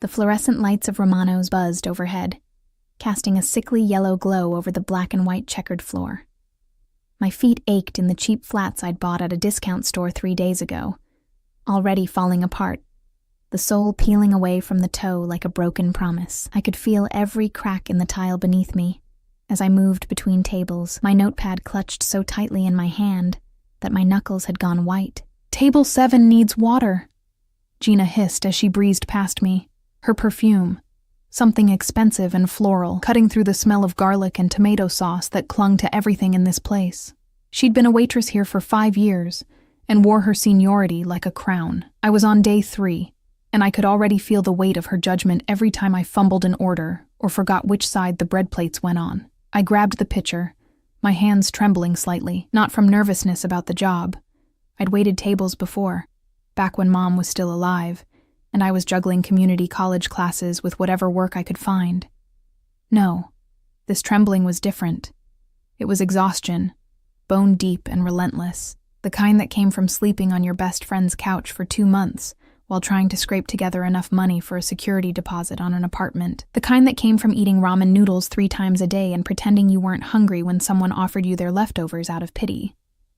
The fluorescent lights of Romano's buzzed overhead, casting a sickly yellow glow over the black and white checkered floor. My feet ached in the cheap flats I'd bought at a discount store 3 days ago, already falling apart, the sole peeling away from the toe like a broken promise. I could feel every crack in the tile beneath me. As I moved between tables, my notepad clutched so tightly in my hand that my knuckles had gone white. "Table 7 needs water," Gina hissed as she breezed past me, her perfume, something expensive and floral, cutting through the smell of garlic and tomato sauce that clung to everything in this place. She'd been a waitress here for 5 years and wore her seniority like a crown. I was on day 3, and I could already feel the weight of her judgment every time I fumbled an order or forgot which side the bread plates went on. I grabbed the pitcher, my hands trembling slightly, not from nervousness about the job. I'd waited tables before, back when Mom was still alive, and I was juggling community college classes with whatever work I could find. No, this trembling was different. It was exhaustion, bone deep and relentless, the kind that came from sleeping on your best friend's couch for 2 months while trying to scrape together enough money for a security deposit on an apartment, the kind that came from eating ramen noodles 3 times a day and pretending you weren't hungry when someone offered you their leftovers out of pity.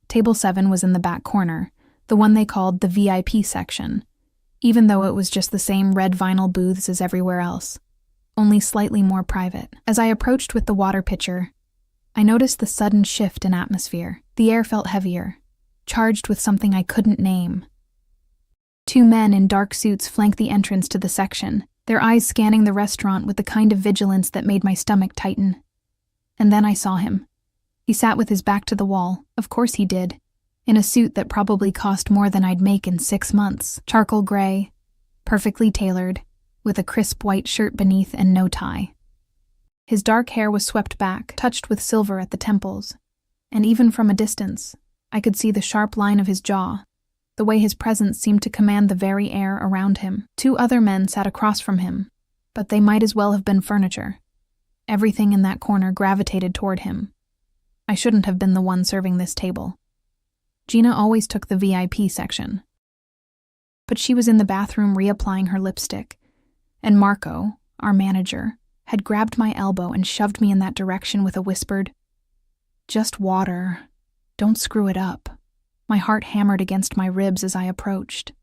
Table 7 was in the back corner, the one they called the VIP section, even though it was just the same red vinyl booths as everywhere else, only slightly more private. As I approached with the water pitcher, I noticed the sudden shift in atmosphere. The air felt heavier, charged with something I couldn't name. 2 men in dark suits flanked the entrance to the section, their eyes scanning the restaurant with the kind of vigilance that made my stomach tighten. And then I saw him. He sat with his back to the wall, of course he did, in a suit that probably cost more than I'd make in 6 months. Charcoal gray, perfectly tailored, with a crisp white shirt beneath and no tie. His dark hair was swept back, touched with silver at the temples, and even from a distance, I could see the sharp line of his jaw, the way his presence seemed to command the very air around him. 2 other men sat across from him, but they might as well have been furniture. Everything in that corner gravitated toward him. I shouldn't have been the one serving this table. Gina always took the VIP section. But she was in the bathroom reapplying her lipstick, and Marco, our manager, had grabbed my elbow and shoved me in that direction with a whispered, "Just water. Don't screw it up." My heart hammered against my ribs as I approached.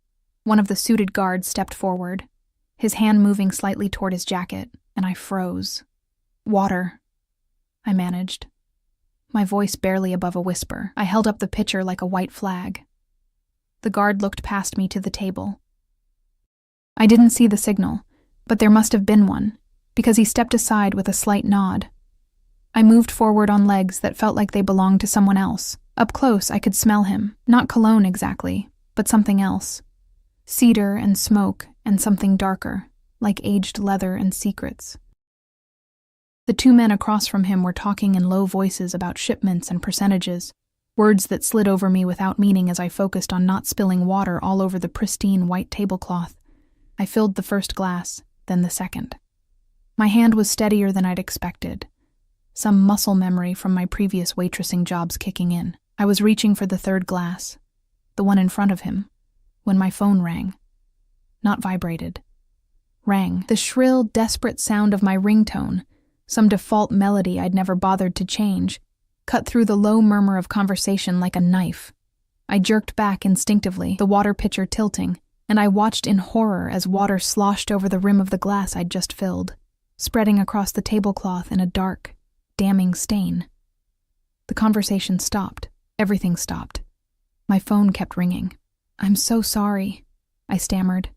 One of the suited guards stepped forward, his hand moving slightly toward his jacket, and I froze. "Water," I managed, my voice barely above a whisper. I held up the pitcher like a white flag. The guard looked past me to the table. I didn't see the signal, but there must have been one, because he stepped aside with a slight nod. I moved forward on legs that felt like they belonged to someone else. Up close, I could smell him. Not cologne exactly, but something else. Cedar and smoke and something darker, like aged leather and secrets. The 2 men across from him were talking in low voices about shipments and percentages, words that slid over me without meaning as I focused on not spilling water all over the pristine white tablecloth. I filled the first glass, then the second. My hand was steadier than I'd expected, some muscle memory from my previous waitressing jobs kicking in. I was reaching for the 3rd glass, the one in front of him, when my phone rang. Not vibrated. Rang. The shrill, desperate sound of my ringtone, some default melody I'd never bothered to change, cut through the low murmur of conversation like a knife. I jerked back instinctively, the water pitcher tilting, and I watched in horror as water sloshed over the rim of the glass I'd just filled, spreading across the tablecloth in a dark, damning stain. The conversation stopped. Everything stopped. My phone kept ringing. "I'm so sorry," I stammered,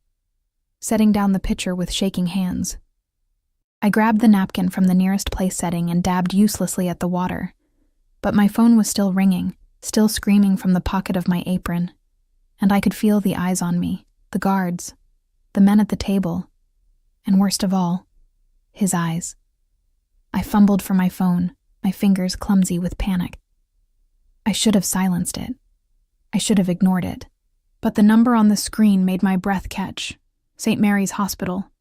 setting down the pitcher with shaking hands. I grabbed the napkin from the nearest place setting and dabbed uselessly at the water, but my phone was still ringing, still screaming from the pocket of my apron, and I could feel the eyes on me, the guards, the men at the table, and worst of all, his eyes. I fumbled for my phone, my fingers clumsy with panic. I should have silenced it. I should have ignored it. But the number on the screen made my breath catch. St. Mary's Hospital.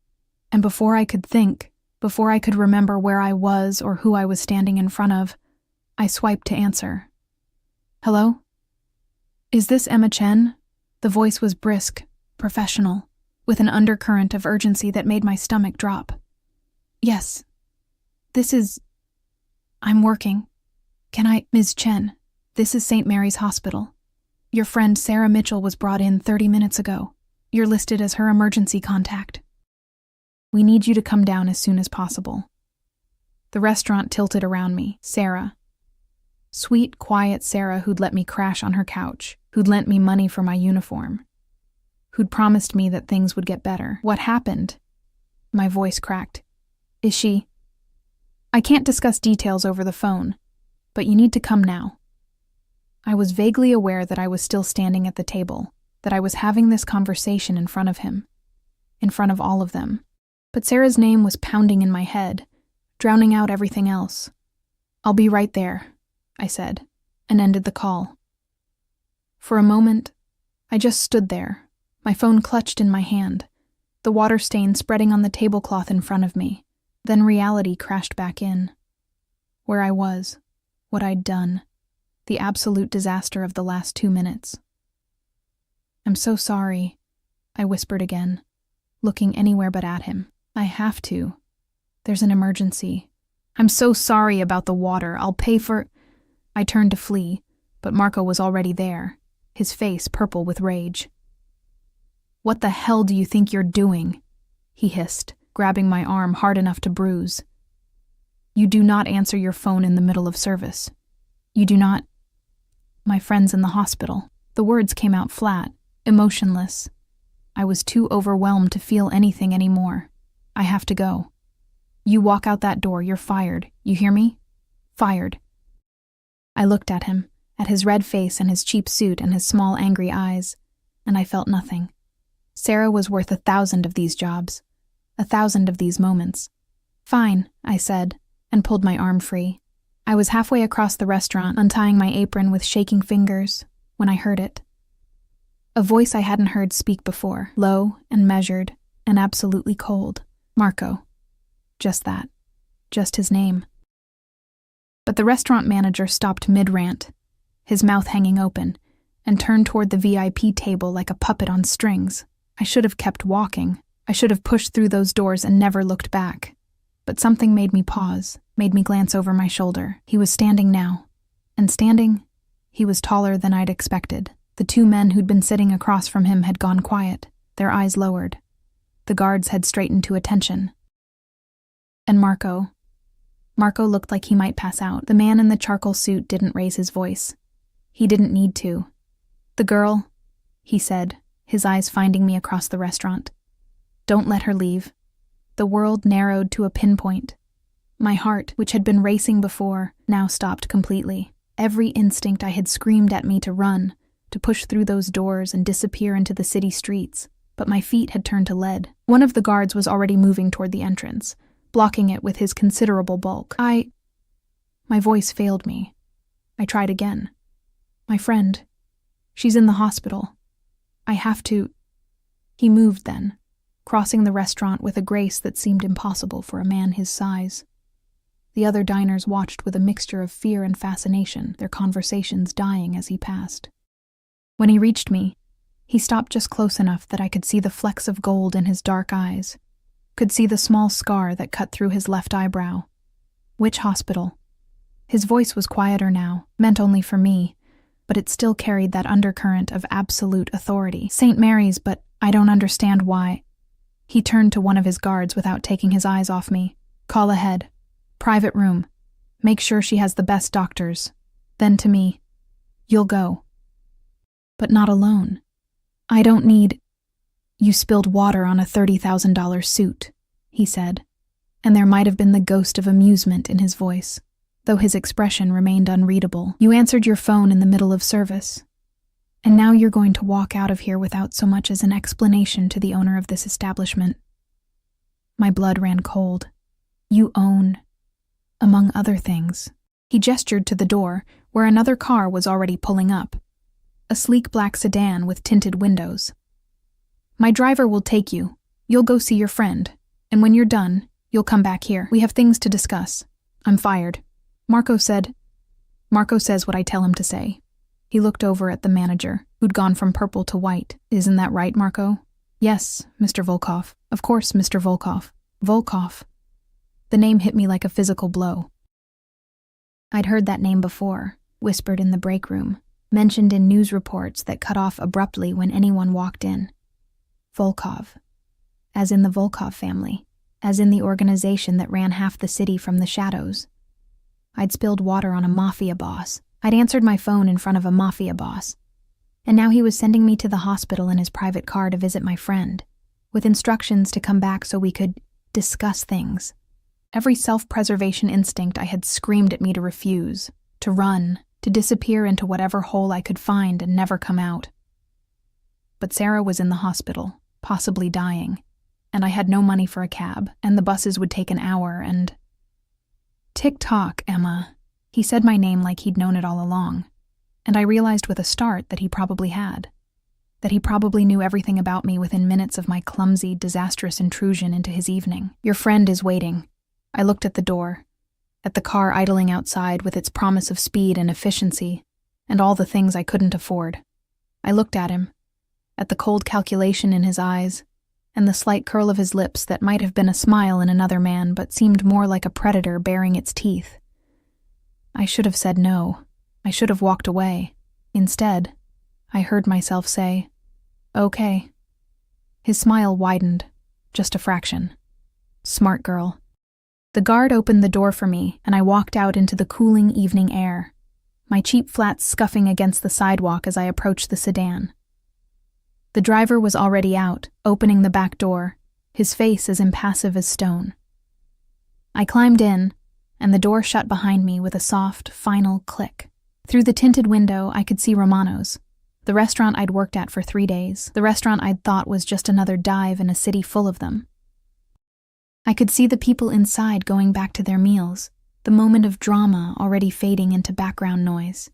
And before I could think, before I could remember where I was or who I was standing in front of, I swiped to answer. "Hello? Is this Emma Chen?" The voice was brisk, professional, with an undercurrent of urgency that made my stomach drop. Yes. I'm working. Ms. Chen, this is St. Mary's Hospital. Your friend Sarah Mitchell was brought in 30 minutes ago. You're listed as her emergency contact. We need you to come down as soon as possible. The restaurant tilted around me. Sarah. Sweet, quiet Sarah who'd let me crash on her couch, who'd lent me money for my uniform, who'd promised me that things would get better. What happened? My voice cracked. Is she? I can't discuss details over the phone, but you need to come now. I was vaguely aware that I was still standing at the table, that I was having this conversation in front of him, in front of all of them. But Sarah's name was pounding in my head, drowning out everything else. I'll be right there, I said, and ended the call. For a moment, I just stood there, my phone clutched in my hand, the water stain spreading on the tablecloth in front of me. Then reality crashed back in. Where I was, what I'd done, the absolute disaster of the last 2 minutes. I'm so sorry, I whispered again, looking anywhere but at him. I have to. There's an emergency. I'm so sorry about the water. I'll pay for... I turned to flee, but Marco was already there, his face purple with rage. What the hell do you think you're doing? He hissed, grabbing my arm hard enough to bruise. You do not answer your phone in the middle of service. You do not... My friend's in the hospital. The words came out flat, emotionless. I was too overwhelmed to feel anything anymore. I have to go. You walk out that door, you're fired. You hear me? Fired. I looked at him, at his red face and his cheap suit and his small angry eyes, and I felt nothing. Sarah was worth 1,000 of these jobs, 1,000 of these moments. Fine, I said, and pulled my arm free. I was halfway across the restaurant, untying my apron with shaking fingers, when I heard it. A voice I hadn't heard speak before, low and measured and absolutely cold. Marco. Just that. Just his name. But the restaurant manager stopped mid-rant, his mouth hanging open, and turned toward the VIP table like a puppet on strings. I should have kept walking. I should have pushed through those doors and never looked back. But something made me pause, made me glance over my shoulder. He was standing now. And standing, he was taller than I'd expected. The 2 men who'd been sitting across from him had gone quiet, their eyes lowered. The guards had straightened to attention. And Marco looked like he might pass out. The man in the charcoal suit didn't raise his voice. He didn't need to. The girl, he said, his eyes finding me across the restaurant. Don't let her leave. The world narrowed to a pinpoint. My heart, which had been racing before, now stopped completely. Every instinct I had screamed at me to run, to push through those doors and disappear into the city streets, but my feet had turned to lead. One of the guards was already moving toward the entrance, blocking it with his considerable bulk. My voice failed me. I tried again. My friend. She's in the hospital. I have to... He moved then, crossing the restaurant with a grace that seemed impossible for a man his size. The other diners watched with a mixture of fear and fascination, their conversations dying as he passed. When he reached me, he stopped just close enough that I could see the flecks of gold in his dark eyes, could see the small scar that cut through his left eyebrow. Which hospital? His voice was quieter now, meant only for me, but it still carried that undercurrent of absolute authority. St. Mary's, but I don't understand why. He turned to one of his guards without taking his eyes off me. Call ahead. Private room. Make sure she has the best doctors. Then to me. You'll go. But not alone. I don't need... You spilled water on a $30,000 suit, he said, and there might have been the ghost of amusement in his voice, though his expression remained unreadable. You answered your phone in the middle of service, and now you're going to walk out of here without so much as an explanation to the owner of this establishment. My blood ran cold. You own, among other things. He gestured to the door, where another car was already pulling up. A sleek black sedan with tinted windows. My driver will take you. You'll go see your friend, and when you're done, you'll come back here. We have things to discuss. I'm fired. Marco says what I tell him to say. He looked over at the manager, who'd gone from purple to white. Isn't that right, Marco? Yes, Mr. Volkov. Of course, Mr. Volkov. Volkov. The name hit me like a physical blow. I'd heard that name before, whispered in the break room, mentioned in news reports that cut off abruptly when anyone walked in. Volkov. As in the Volkov family. As in the organization that ran half the city from the shadows. I'd spilled water on a mafia boss. I'd answered my phone in front of a mafia boss. And now he was sending me to the hospital in his private car to visit my friend, with instructions to come back so we could discuss things. Every self-preservation instinct I had screamed at me to refuse, to run, to disappear into whatever hole I could find and never come out. But Sarah was in the hospital, possibly dying, and I had no money for a cab, and the buses would take an hour, and... Tick-tock, Emma. He said my name like he'd known it all along, and I realized with a start that he probably had. That he probably knew everything about me within minutes of my clumsy, disastrous intrusion into his evening. Your friend is waiting. I looked at the door, at the car idling outside with its promise of speed and efficiency, and all the things I couldn't afford. I looked at him, at the cold calculation in his eyes, and the slight curl of his lips that might have been a smile in another man but seemed more like a predator baring its teeth. I should have said no. I should have walked away. Instead, I heard myself say, "Okay." His smile widened, just a fraction. Smart girl. The guard opened the door for me, and I walked out into the cooling evening air, my cheap flats scuffing against the sidewalk as I approached the sedan. The driver was already out, opening the back door, his face as impassive as stone. I climbed in, and the door shut behind me with a soft, final click. Through the tinted window, I could see Romano's, the restaurant I'd worked at for 3 days, the restaurant I'd thought was just another dive in a city full of them. I could see the people inside going back to their meals, the moment of drama already fading into background noise.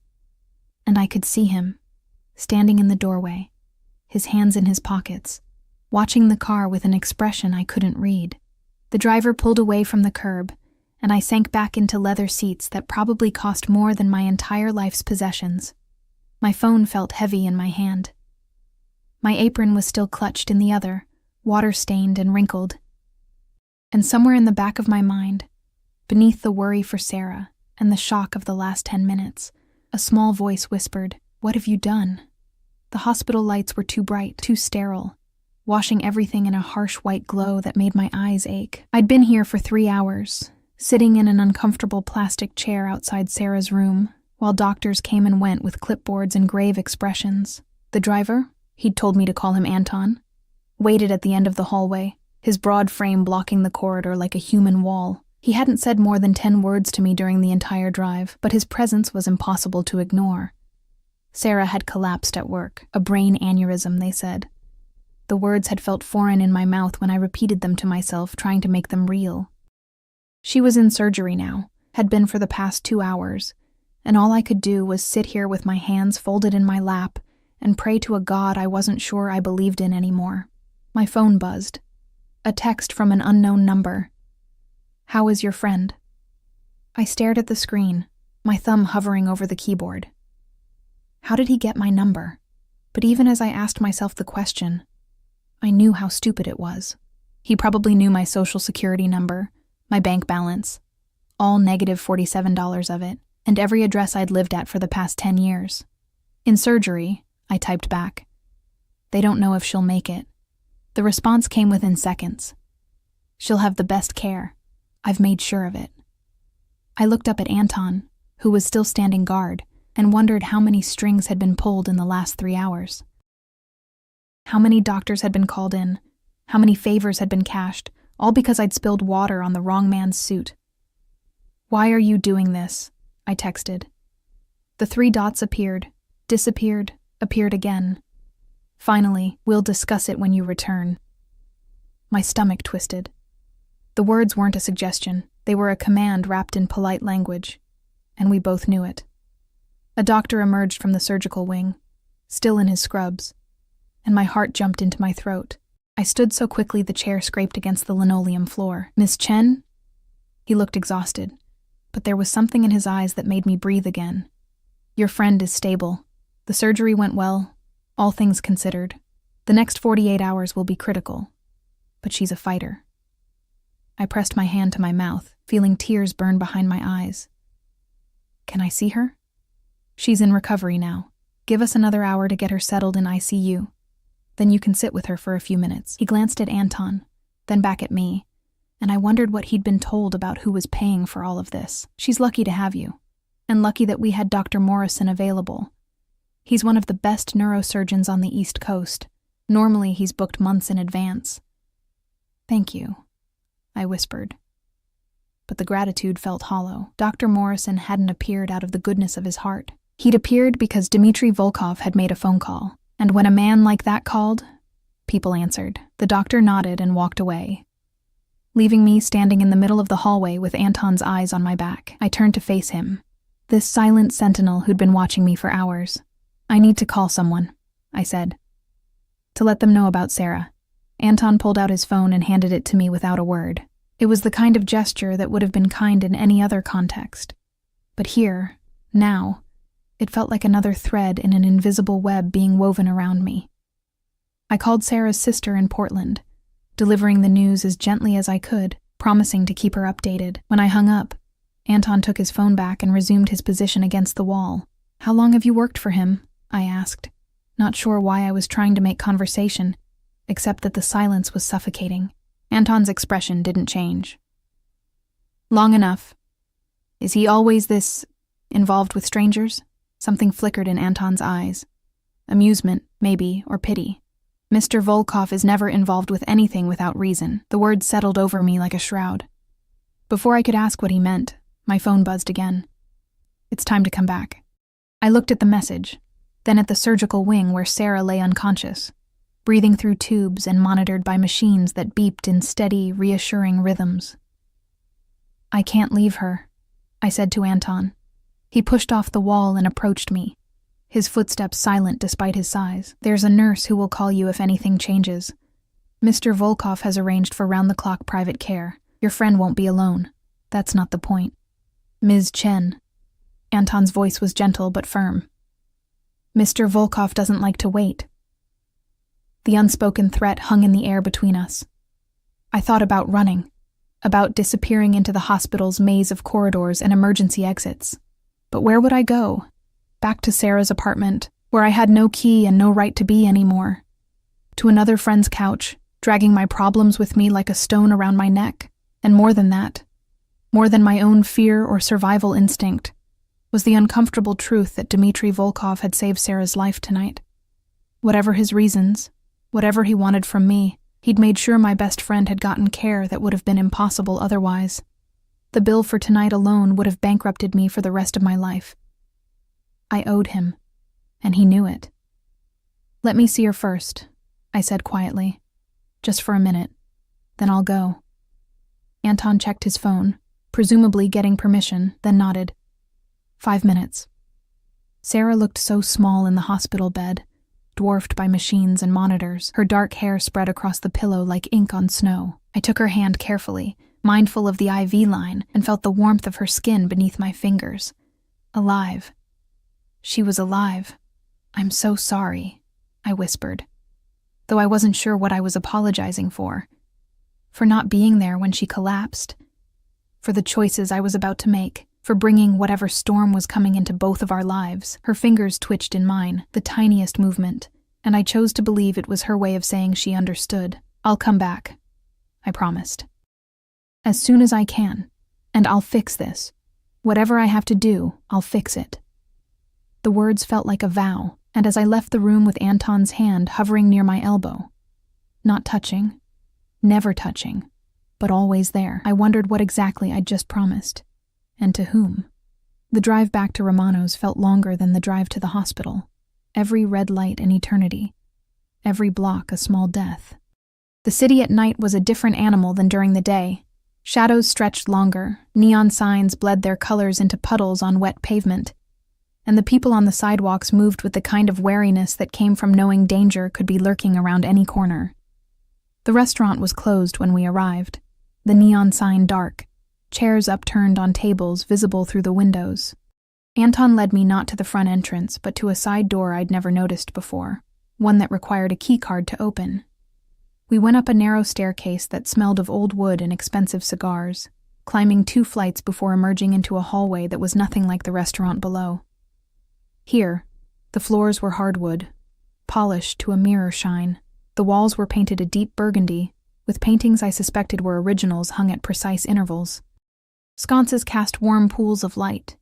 And I could see him, standing in the doorway, his hands in his pockets, watching the car with an expression I couldn't read. The driver pulled away from the curb, and I sank back into leather seats that probably cost more than my entire life's possessions. My phone felt heavy in my hand. My apron was still clutched in the other, water-stained and wrinkled. And somewhere in the back of my mind, beneath the worry for Sarah and the shock of the last 10 minutes, a small voice whispered, "What have you done?" The hospital lights were too bright, too sterile, washing everything in a harsh white glow that made my eyes ache. I'd been here for 3 hours, sitting in an uncomfortable plastic chair outside Sarah's room, while doctors came and went with clipboards and grave expressions. The driver, he'd told me to call him Anton, waited at the end of the hallway, his broad frame blocking the corridor like a human wall. He hadn't said more than 10 words to me during the entire drive, but his presence was impossible to ignore. Sarah had collapsed at work, a brain aneurysm, they said. The words had felt foreign in my mouth when I repeated them to myself, trying to make them real. She was in surgery now, had been for the past 2 hours, and all I could do was sit here with my hands folded in my lap and pray to a God I wasn't sure I believed in anymore. My phone buzzed. A text from an unknown number. "How is your friend?" I stared at the screen, my thumb hovering over the keyboard. How did he get my number? But even as I asked myself the question, I knew how stupid it was. He probably knew my social security number, my bank balance, all negative $47 of it, and every address I'd lived at for the past 10 years. "In surgery," I typed back. "They don't know if she'll make it." The response came within seconds. "She'll have the best care. I've made sure of it." I looked up at Anton, who was still standing guard, and wondered how many strings had been pulled in the last 3 hours. How many doctors had been called in, how many favors had been cashed, all because I'd spilled water on the wrong man's suit. "Why are you doing this?" I texted. The 3 dots appeared, disappeared, appeared again. Finally, "We'll discuss it when you return." My stomach twisted. The words weren't a suggestion, they were a command wrapped in polite language, and we both knew it. A doctor emerged from the surgical wing, still in his scrubs, and my heart jumped into my throat. I stood so quickly the chair scraped against the linoleum floor. "Miss Chen?" He looked exhausted, but there was something in his eyes that made me breathe again. "Your friend is stable. The surgery went well, all things considered." The next 48 hours will be critical. But she's a fighter. I pressed my hand to my mouth, feeling tears burn behind my eyes. Can I see her? She's in recovery now. Give us another hour to get her settled in ICU. Then you can sit with her for a few minutes. He glanced at Anton, then back at me, and I wondered what he'd been told about who was paying for all of this. She's lucky to have you, and lucky that we had Dr. Morrison available. He's one of the best neurosurgeons on the East Coast. Normally, he's booked months in advance. Thank you, I whispered. But the gratitude felt hollow. Dr. Morrison hadn't appeared out of the goodness of his heart. He'd appeared because Dmitry Volkov had made a phone call, and when a man like that called, people answered. The doctor nodded and walked away, leaving me standing in the middle of the hallway with Anton's eyes on my back. I turned to face him, this silent sentinel who'd been watching me for hours. I need to call someone, I said, to let them know about Sarah. Anton pulled out his phone and handed it to me without a word. It was the kind of gesture that would have been kind in any other context. But here, now, it felt like another thread in an invisible web being woven around me. I called Sarah's sister in Portland, delivering the news as gently as I could, promising to keep her updated. When I hung up, Anton took his phone back and resumed his position against the wall. How long have you worked for him? I asked, not sure why I was trying to make conversation, except that the silence was suffocating. Anton's expression didn't change. Long enough. Is he always this involved with strangers? Something flickered in Anton's eyes. Amusement, maybe, or pity. Mr. Volkov is never involved with anything without reason. The words settled over me like a shroud. Before I could ask what he meant, my phone buzzed again. It's time to come back. I looked at the message, then at the surgical wing where Sarah lay unconscious, breathing through tubes and monitored by machines that beeped in steady, reassuring rhythms. I can't leave her, I said to Anton. He pushed off the wall and approached me, his footsteps silent despite his size. There's a nurse who will call you if anything changes. Mr. Volkov has arranged for round-the-clock private care. Your friend won't be alone. That's not the point. Ms. Chen. Anton's voice was gentle but firm. Mr. Volkov doesn't like to wait. The unspoken threat hung in the air between us. I thought about running, about disappearing into the hospital's maze of corridors and emergency exits. But where would I go? Back to Sarah's apartment, where I had no key and no right to be anymore. To another friend's couch, dragging my problems with me like a stone around my neck. And more than that, more than my own fear or survival instinct, was the uncomfortable truth that Dmitry Volkov had saved Sarah's life tonight. Whatever his reasons, whatever he wanted from me, he'd made sure my best friend had gotten care that would have been impossible otherwise. The bill for tonight alone would have bankrupted me for the rest of my life. I owed him, and he knew it. Let me see her first, I said quietly. Just for a minute, then I'll go. Anton checked his phone, presumably getting permission, then nodded. 5 minutes. Sarah looked so small in the hospital bed, dwarfed by machines and monitors, her dark hair spread across the pillow like ink on snow. I took her hand carefully, mindful of the IV line, and felt the warmth of her skin beneath my fingers. Alive. She was alive. I'm so sorry, I whispered, though I wasn't sure what I was apologizing for. For not being there when she collapsed. For the choices I was about to make. For bringing whatever storm was coming into both of our lives. Her fingers twitched in mine, the tiniest movement, and I chose to believe it was her way of saying she understood. I'll come back, I promised. As soon as I can, and I'll fix this. Whatever I have to do, I'll fix it. The words felt like a vow, and as I left the room with Anton's hand hovering near my elbow, not touching, never touching, but always there, I wondered what exactly I'd just promised. And to whom? The drive back to Romano's felt longer than the drive to the hospital. Every red light an eternity. Every block a small death. The city at night was a different animal than during the day. Shadows stretched longer, neon signs bled their colors into puddles on wet pavement, and the people on the sidewalks moved with the kind of wariness that came from knowing danger could be lurking around any corner. The restaurant was closed when we arrived, the neon sign dark, chairs upturned on tables visible through the windows. Anton led me not to the front entrance, but to a side door I'd never noticed before. one that required a keycard to open. We went up a narrow staircase that smelled of old wood and expensive cigars, climbing 2 flights before emerging into a hallway that was nothing like the restaurant below. Here, the floors were hardwood, polished to a mirror shine. The walls were painted a deep burgundy, with paintings I suspected were originals hung at precise intervals. Sconces cast warm pools of light,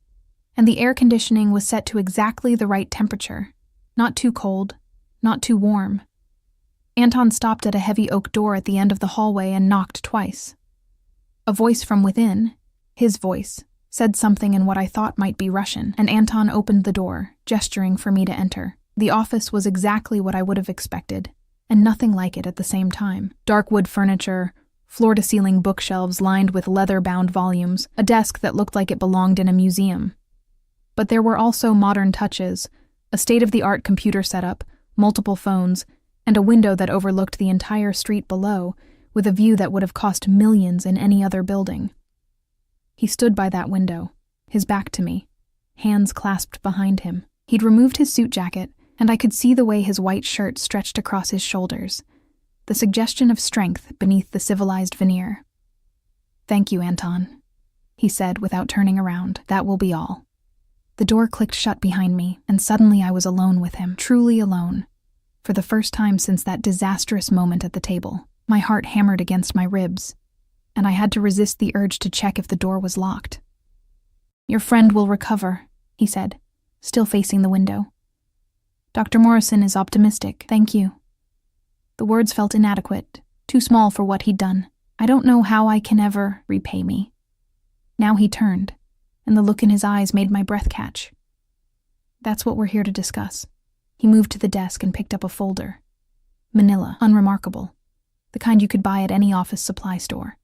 and the air conditioning was set to exactly the right temperature, not too cold, not too warm. Anton stopped at a heavy oak door at the end of the hallway and knocked twice. A voice from within, his voice, said something in what I thought might be Russian, and Anton opened the door, gesturing for me to enter. The office was exactly what I would have expected, and nothing like it at the same time. Dark wood furniture, floor-to-ceiling bookshelves lined with leather-bound volumes, a desk that looked like it belonged in a museum. But there were also modern touches, a state-of-the-art computer setup, multiple phones, and a window that overlooked the entire street below, with a view that would have cost millions in any other building. He stood by that window, his back to me, hands clasped behind him. He'd removed his suit jacket, and I could see the way his white shirt stretched across his shoulders, the suggestion of strength beneath the civilized veneer. "Thank you, Anton," he said without turning around. "That will be all." The door clicked shut behind me, and suddenly I was alone with him, truly alone. For the first time since that disastrous moment at the table, my heart hammered against my ribs, and I had to resist the urge to check if the door was locked. "Your friend will recover," he said, still facing the window. "Dr. Morrison is optimistic, thank you." The words felt inadequate, too small for what he'd done. "I don't know how I can ever repay me." Now he turned, and the look in his eyes made my breath catch. "That's what we're here to discuss." He moved to the desk and picked up a folder. Manila, unremarkable, the kind you could buy at any office supply store.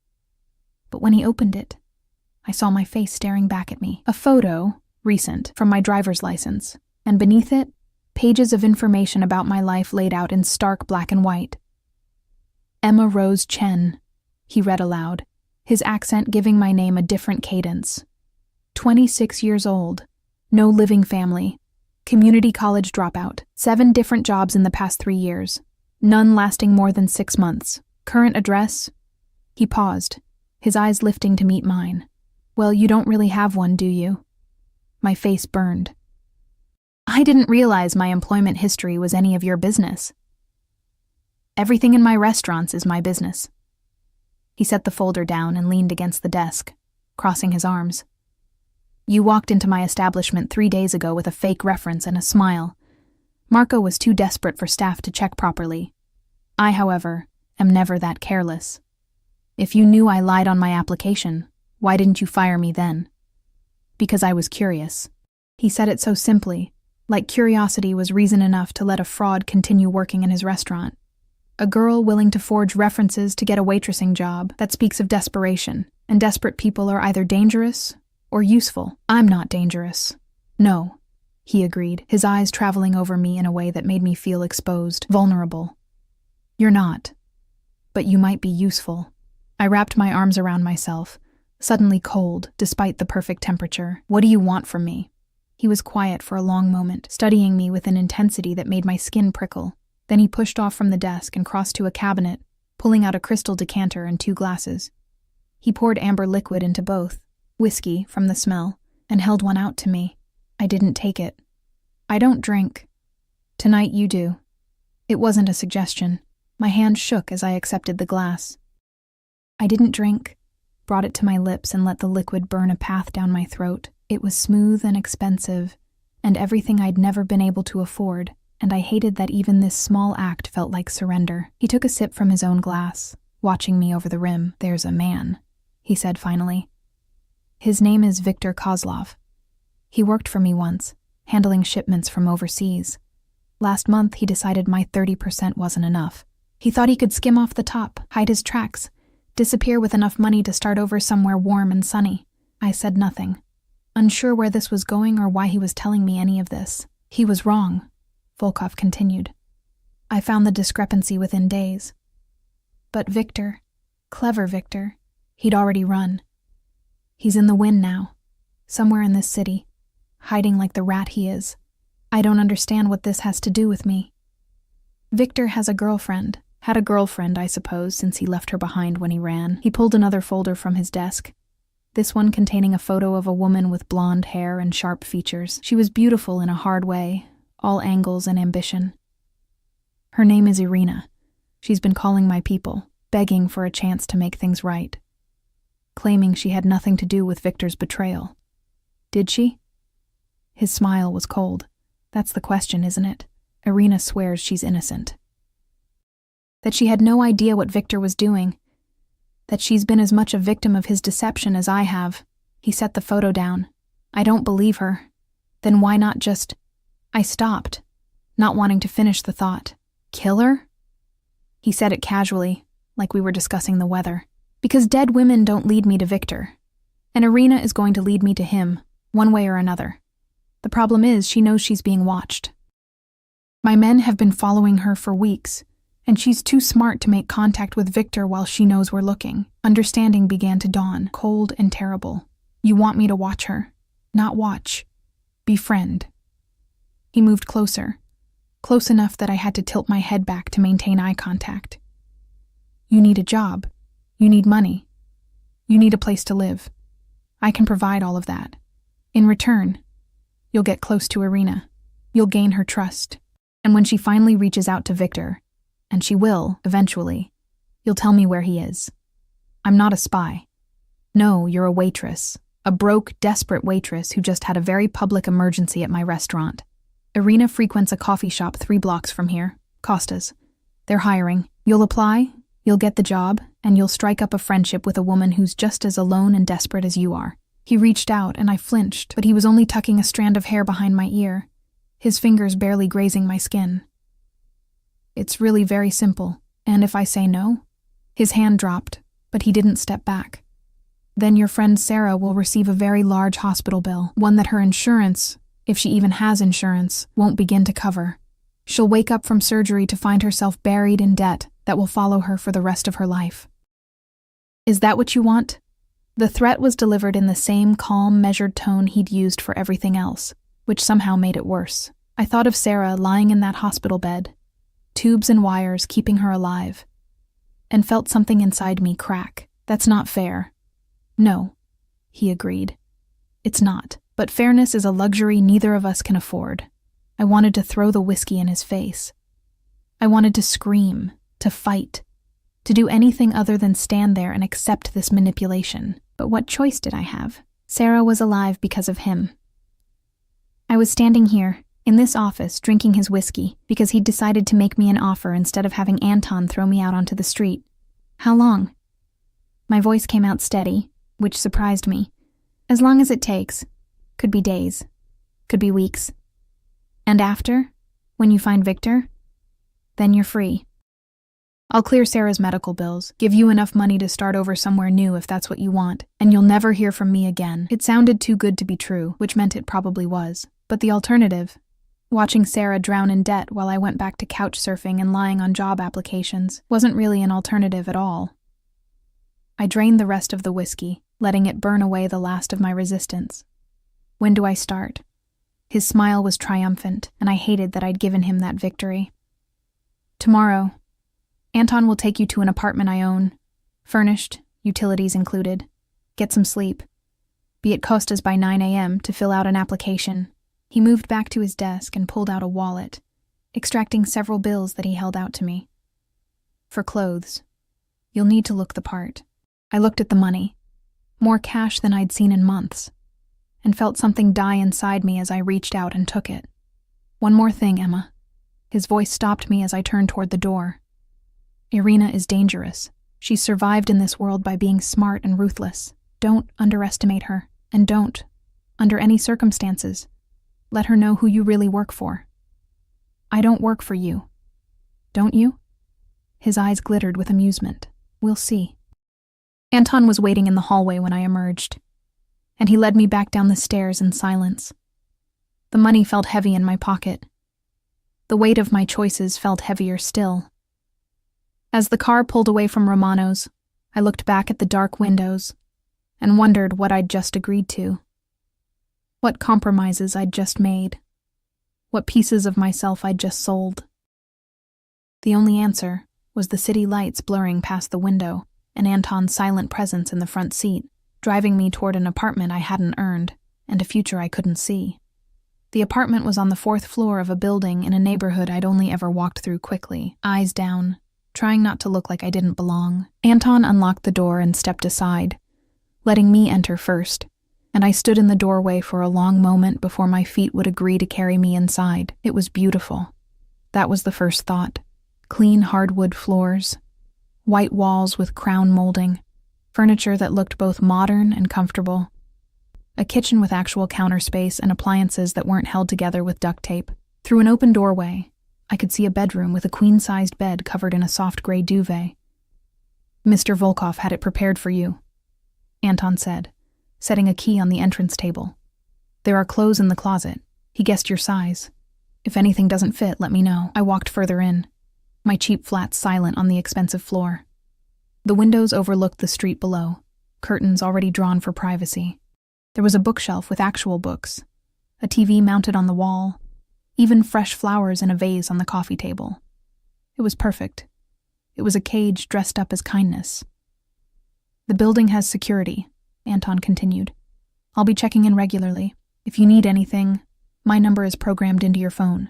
But when he opened it, I saw my face staring back at me. A photo, recent, from my driver's license, and beneath it, pages of information about my life laid out in stark black and white. "Emma Rose Chen," he read aloud, his accent giving my name a different cadence. 26 years old, no living family, community college dropout, 7 different jobs in the past 3 years, none lasting more than 6 months. Current address? He paused, his eyes lifting to meet mine. "Well, you don't really have one, do you?" My face burned. "I didn't realize my employment history was any of your business." "Everything in my restaurants is my business." He set the folder down and leaned against the desk, crossing his arms. "You walked into my establishment 3 days ago with a fake reference and a smile. Marco was too desperate for staff to check properly. I, however, am never that careless. If you knew I lied on my application, why didn't you fire me then?" "Because I was curious." He said it so simply, like curiosity was reason enough to let a fraud continue working in his restaurant. A girl willing to forge references to get a waitressing job, that speaks of desperation, and desperate people are either dangerous or useful. "I'm not dangerous." "No," he agreed, his eyes traveling over me in a way that made me feel exposed, vulnerable. "You're not, but you might be useful." I wrapped my arms around myself, suddenly cold despite the perfect temperature. "What do you want from me?" He was quiet for a long moment, studying me with an intensity that made my skin prickle. Then he pushed off from the desk and crossed to a cabinet, pulling out a crystal decanter and 2 glasses. He poured amber liquid into both, whiskey from the smell, and held one out to me. I didn't take it. "I don't drink. Tonight you do." It wasn't a suggestion. My hand shook as I accepted the glass. I didn't drink, brought it to my lips and let the liquid burn a path down my throat. It was smooth and expensive, and everything I'd never been able to afford, and I hated that even this small act felt like surrender. He took a sip from his own glass, watching me over the rim. "There's a man," he said finally. "His name is Viktor Kozlov. He worked for me once, handling shipments from overseas. Last month he decided my 30% wasn't enough. He thought he could skim off the top, hide his tracks, disappear with enough money to start over somewhere warm and sunny. I said nothing, unsure where this was going or why he was telling me any of this. He was wrong," Volkov continued. "I found the discrepancy within days. But Victor, clever Victor, he'd already run. He's in the wind now, somewhere in this city, hiding like the rat he is. I don't understand what this has to do with me." Victor has a girlfriend. Had a girlfriend, I suppose, since he left her behind when he ran. He pulled another folder from his desk. This one containing a photo of a woman with blonde hair and sharp features. She was beautiful in a hard way, all angles and ambition. Her name is Irina. She's been calling my people, begging for a chance to make things right, claiming she had nothing to do with Victor's betrayal. Did she? His smile was cold. That's the question, isn't it? Irina swears she's innocent. That she had no idea what Victor was doing. That she's been as much a victim of his deception as I have. He set the photo down. I don't believe her. Then why not just... I stopped, not wanting to finish the thought. Kill her? He said it casually, like we were discussing the weather. Because dead women don't lead me to Victor. And Irina is going to lead me to him, one way or another. The problem is she knows she's being watched. My men have been following her for weeks, and she's too smart to make contact with Victor while she knows we're looking. Understanding began to dawn, cold and terrible. You want me to watch her, not watch. Befriend. He moved closer, close enough that I had to tilt my head back to maintain eye contact. You need a job. You need money. You need a place to live. I can provide all of that. In return, you'll get close to Irina. You'll gain her trust. And when she finally reaches out to Victor, and she will, eventually, you'll tell me where he is. I'm not a spy. No, you're a waitress. A broke, desperate waitress who just had a very public emergency at my restaurant. Irina frequents a coffee shop 3 blocks from here, Costa's. They're hiring. You'll apply, you'll get the job, and you'll strike up a friendship with a woman who's just as alone and desperate as you are. He reached out, and I flinched, but he was only tucking a strand of hair behind my ear, his fingers barely grazing my skin. It's really very simple, and if I say no? His hand dropped, but he didn't step back. Then your friend Sarah will receive a very large hospital bill, one that her insurance, if she even has insurance, won't begin to cover. She'll wake up from surgery to find herself buried in debt that will follow her for the rest of her life. Is that what you want? The threat was delivered in the same calm, measured tone he'd used for everything else, which somehow made it worse. I thought of Sarah lying in that hospital bed, tubes and wires keeping her alive, and felt something inside me crack. That's not fair. No, he agreed. It's not, but fairness is a luxury neither of us can afford. I wanted to throw the whiskey in his face. I wanted to scream, to fight, to do anything other than stand there and accept this manipulation. But what choice did I have? Sarah was alive because of him. I was standing here, in this office, drinking his whiskey, because he'd decided to make me an offer instead of having Anton throw me out onto the street. How long? My voice came out steady, which surprised me. As long as it takes. Could be days. Could be weeks. And after, when you find Victor, then you're free. I'll clear Sarah's medical bills, give you enough money to start over somewhere new if that's what you want, and you'll never hear from me again. It sounded too good to be true, which meant it probably was. But the alternative, watching Sarah drown in debt while I went back to couch surfing and lying on job applications, wasn't really an alternative at all. I drained the rest of the whiskey, letting it burn away the last of my resistance. When do I start? His smile was triumphant, and I hated that I'd given him that victory. Tomorrow, Anton will take you to an apartment I own. Furnished, utilities included. Get some sleep. Be at Costa's by 9 a.m. to fill out an application. He moved back to his desk and pulled out a wallet, extracting several bills that he held out to me. For clothes. You'll need to look the part. I looked at the money. More cash than I'd seen in months, and felt something die inside me as I reached out and took it. One more thing, Emma. His voice stopped me as I turned toward the door. Irina is dangerous. She's survived in this world by being smart and ruthless. Don't underestimate her, and don't, under any circumstances, let her know who you really work for. I don't work for you. Don't you? His eyes glittered with amusement. We'll see. Anton was waiting in the hallway when I emerged, and he led me back down the stairs in silence. The money felt heavy in my pocket. The weight of my choices felt heavier still. As the car pulled away from Romano's, I looked back at the dark windows and wondered what I'd just agreed to. What compromises I'd just made. What pieces of myself I'd just sold. The only answer was the city lights blurring past the window and Anton's silent presence in the front seat, driving me toward an apartment I hadn't earned and a future I couldn't see. The apartment was on the 4th floor of a building in a neighborhood I'd only ever walked through quickly, eyes down, trying not to look like I didn't belong. Anton unlocked the door and stepped aside, letting me enter first, and I stood in the doorway for a long moment before my feet would agree to carry me inside. It was beautiful. That was the first thought. Clean hardwood floors, white walls with crown molding, furniture that looked both modern and comfortable, a kitchen with actual counter space and appliances that weren't held together with duct tape. Through an open doorway, I could see a bedroom with a queen-sized bed covered in a soft gray duvet. "Mr. Volkov had it prepared for you," Anton said, setting a key on the entrance table. "There are clothes in the closet. He guessed your size. If anything doesn't fit, let me know." I walked further in, my cheap flats silent on the expensive floor. The windows overlooked the street below, curtains already drawn for privacy. There was a bookshelf with actual books, a TV mounted on the wall, even fresh flowers in a vase on the coffee table. It was perfect. It was a cage dressed up as kindness. "The building has security," Anton continued. "I'll be checking in regularly. If you need anything, my number is programmed into your phone."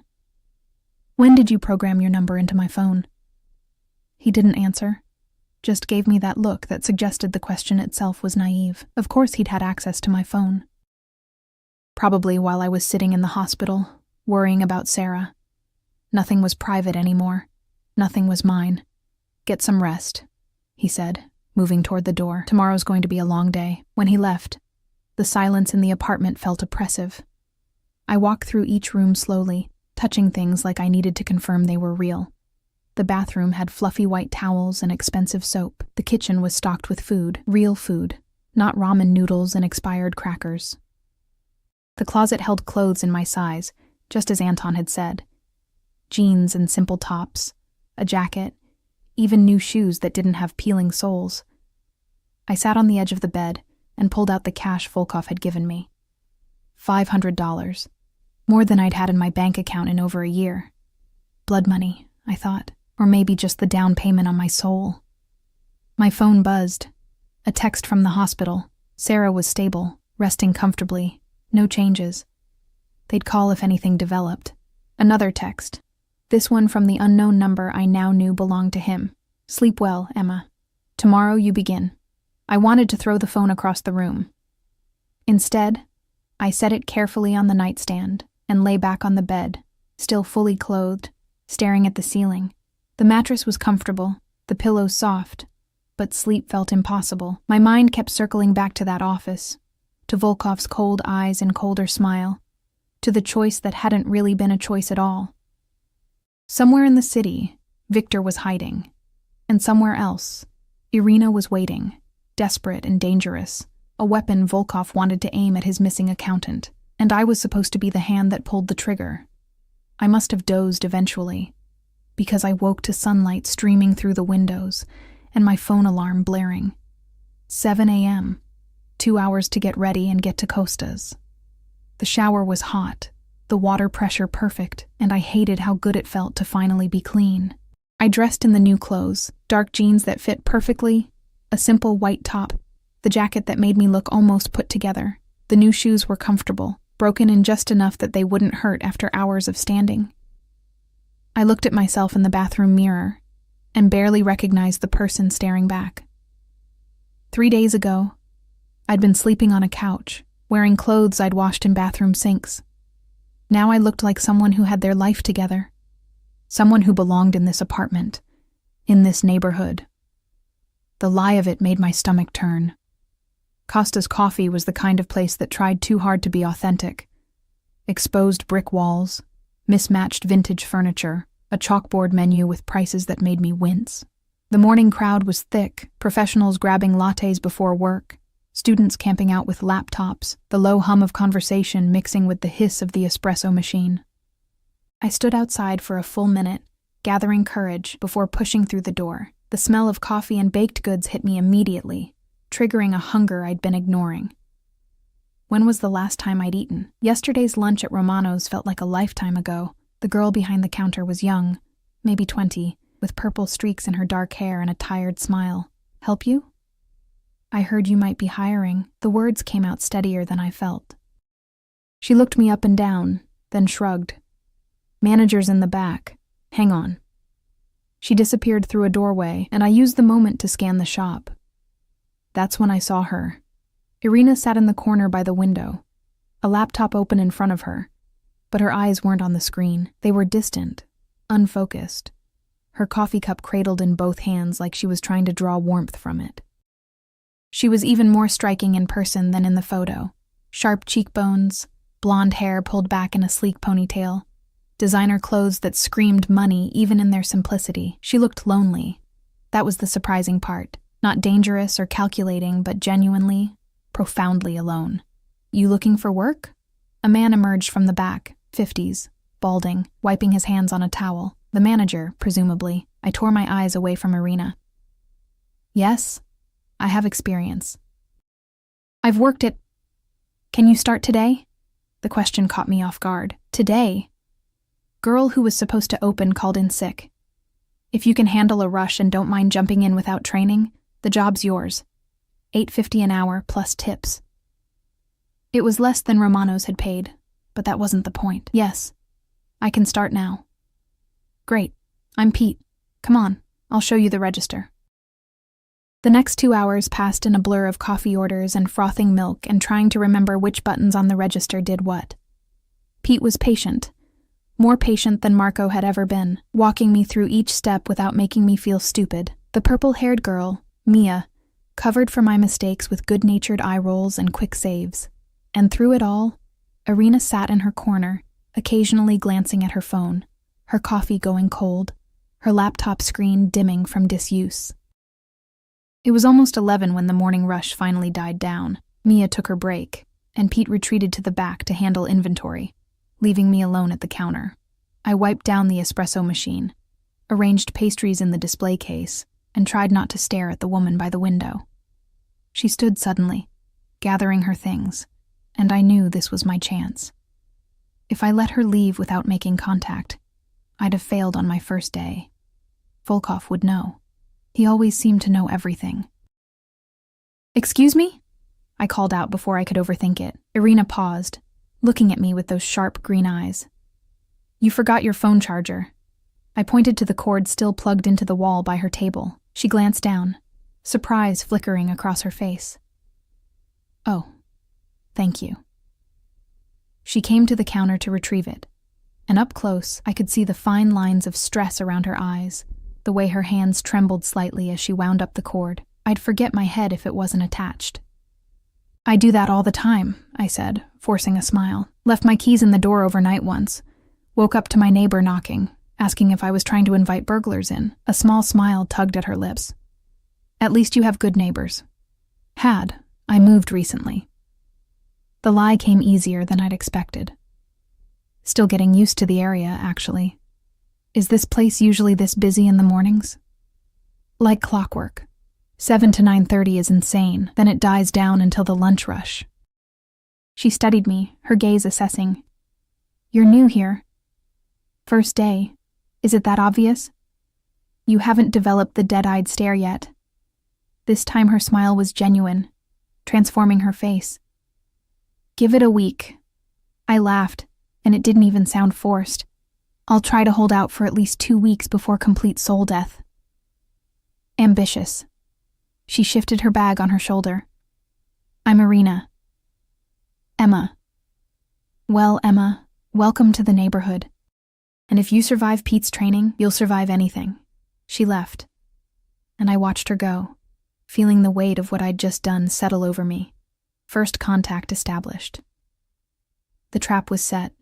"When did you program your number into my phone?" He didn't answer, just gave me that look that suggested the question itself was naive. Of course he'd had access to my phone. Probably while I was sitting in the hospital, worrying about Sarah. Nothing was private anymore. Nothing was mine. "Get some rest," he said, moving toward the door. "Tomorrow's going to be a long day." When he left, the silence in the apartment felt oppressive. I walked through each room slowly, touching things like I needed to confirm they were real. The bathroom had fluffy white towels and expensive soap. The kitchen was stocked with food, real food, not ramen noodles and expired crackers. The closet held clothes in my size, just as Anton had said. Jeans and simple tops, a jacket, even new shoes that didn't have peeling soles. I sat on the edge of the bed and pulled out the cash Volkov had given me. $500. More than I'd had in my bank account in over a year. Blood money, I thought, or maybe just the down payment on my soul. My phone buzzed. A text from the hospital. Sarah was stable, resting comfortably, no changes. They'd call if anything developed. Another text. This one from the unknown number I now knew belonged to him. "Sleep well, Emma. Tomorrow you begin." I wanted to throw the phone across the room. Instead, I set it carefully on the nightstand and lay back on the bed, still fully clothed, staring at the ceiling. The mattress was comfortable, the pillows soft, but sleep felt impossible. My mind kept circling back to that office, to Volkov's cold eyes and colder smile, to the choice that hadn't really been a choice at all. Somewhere in the city, Victor was hiding, and somewhere else, Irina was waiting, desperate and dangerous, a weapon Volkov wanted to aim at his missing accountant, and I was supposed to be the hand that pulled the trigger. I must have dozed eventually, because I woke to sunlight streaming through the windows and my phone alarm blaring. 7 a.m., 2 hours to get ready and get to Costa's. The shower was hot, the water pressure perfect, and I hated how good it felt to finally be clean. I dressed in the new clothes, dark jeans that fit perfectly, a simple white top, the jacket that made me look almost put together. The new shoes were comfortable, broken in just enough that they wouldn't hurt after hours of standing. I looked at myself in the bathroom mirror and barely recognized the person staring back. 3 days ago, I'd been sleeping on a couch, wearing clothes I'd washed in bathroom sinks. Now I looked like someone who had their life together, someone who belonged in this apartment, in this neighborhood. The lie of it made my stomach turn. Costa's Coffee was the kind of place that tried too hard to be authentic. Exposed brick walls, mismatched vintage furniture, a chalkboard menu with prices that made me wince. The morning crowd was thick, professionals grabbing lattes before work, students camping out with laptops, the low hum of conversation mixing with the hiss of the espresso machine. I stood outside for a full minute, gathering courage before pushing through the door. The smell of coffee and baked goods hit me immediately, triggering a hunger I'd been ignoring. When was the last time I'd eaten? Yesterday's lunch at Romano's felt like a lifetime ago. The girl behind the counter was young, maybe 20, with purple streaks in her dark hair and a tired smile. Help you? I heard you might be hiring. The words came out steadier than I felt. She looked me up and down, then shrugged. Manager's in the back. Hang on. She disappeared through a doorway, and I used the moment to scan the shop. That's when I saw her. Irina sat in the corner by the window, a laptop open in front of her, but her eyes weren't on the screen. They were distant, unfocused, her coffee cup cradled in both hands like she was trying to draw warmth from it. She was even more striking in person than in the photo. Sharp cheekbones, blonde hair pulled back in a sleek ponytail, designer clothes that screamed money even in their simplicity. She looked lonely. That was the surprising part. Not dangerous or calculating, but genuinely, profoundly alone. You looking for work? A man emerged from the back, 50s, balding, wiping his hands on a towel. The manager, presumably. I tore my eyes away from Irina. Yes, I have experience. I've worked at... Can you start today? The question caught me off guard. Today? Girl who was supposed to open called in sick. If you can handle a rush and don't mind jumping in without training, the job's yours. $8.50 an hour plus tips. It was less than Romano's had paid, but that wasn't the point. Yes, I can start now. Great, I'm Pete. Come on, I'll show you the register. The next 2 hours passed in a blur of coffee orders and frothing milk and trying to remember which buttons on the register did what. Pete was patient, more patient than Marco had ever been, walking me through each step without making me feel stupid. The purple-haired girl, Mia, covered for my mistakes with good-natured eye rolls and quick saves. And through it all, Irina sat in her corner, occasionally glancing at her phone, her coffee going cold, her laptop screen dimming from disuse. It was almost 11 when the morning rush finally died down. Mia took her break, and Pete retreated to the back to handle inventory, leaving me alone at the counter. I wiped down the espresso machine, arranged pastries in the display case, and tried not to stare at the woman by the window. She stood suddenly, gathering her things, and I knew this was my chance. If I let her leave without making contact, I'd have failed on my first day. Volkov would know. He always seemed to know everything. "Excuse me?" I called out before I could overthink it. Irina paused, looking at me with those sharp green eyes. "You forgot your phone charger." I pointed to the cord still plugged into the wall by her table. She glanced down, surprise flickering across her face. "Oh, thank you." She came to the counter to retrieve it, and up close I could see the fine lines of stress around her eyes, the way her hands trembled slightly as she wound up the cord. I'd forget my head if it wasn't attached. "I do that all the time," I said, forcing a smile. "Left my keys in the door overnight once. Woke up to my neighbor knocking, asking if I was trying to invite burglars in." A small smile tugged at her lips. "At least you have good neighbors." "Had. I moved recently." The lie came easier than I'd expected. "Still getting used to the area, actually. Is this place usually this busy in the mornings?" "Like clockwork. 7 to 9:30 is insane, then it dies down until the lunch rush." She studied me, her gaze assessing. "You're new here. First day. Is it that obvious? You haven't developed the dead-eyed stare yet." This time her smile was genuine, transforming her face. "Give it a week." I laughed, and it didn't even sound forced. "I'll try to hold out for at least 2 weeks before complete soul death." Ambitious. She shifted her bag on her shoulder. "I'm Irina." "Emma." "Well, Emma, welcome to the neighborhood. And if you survive Pete's training, you'll survive anything." She left, and I watched her go, feeling the weight of what I'd just done settle over me. First contact established. The trap was set.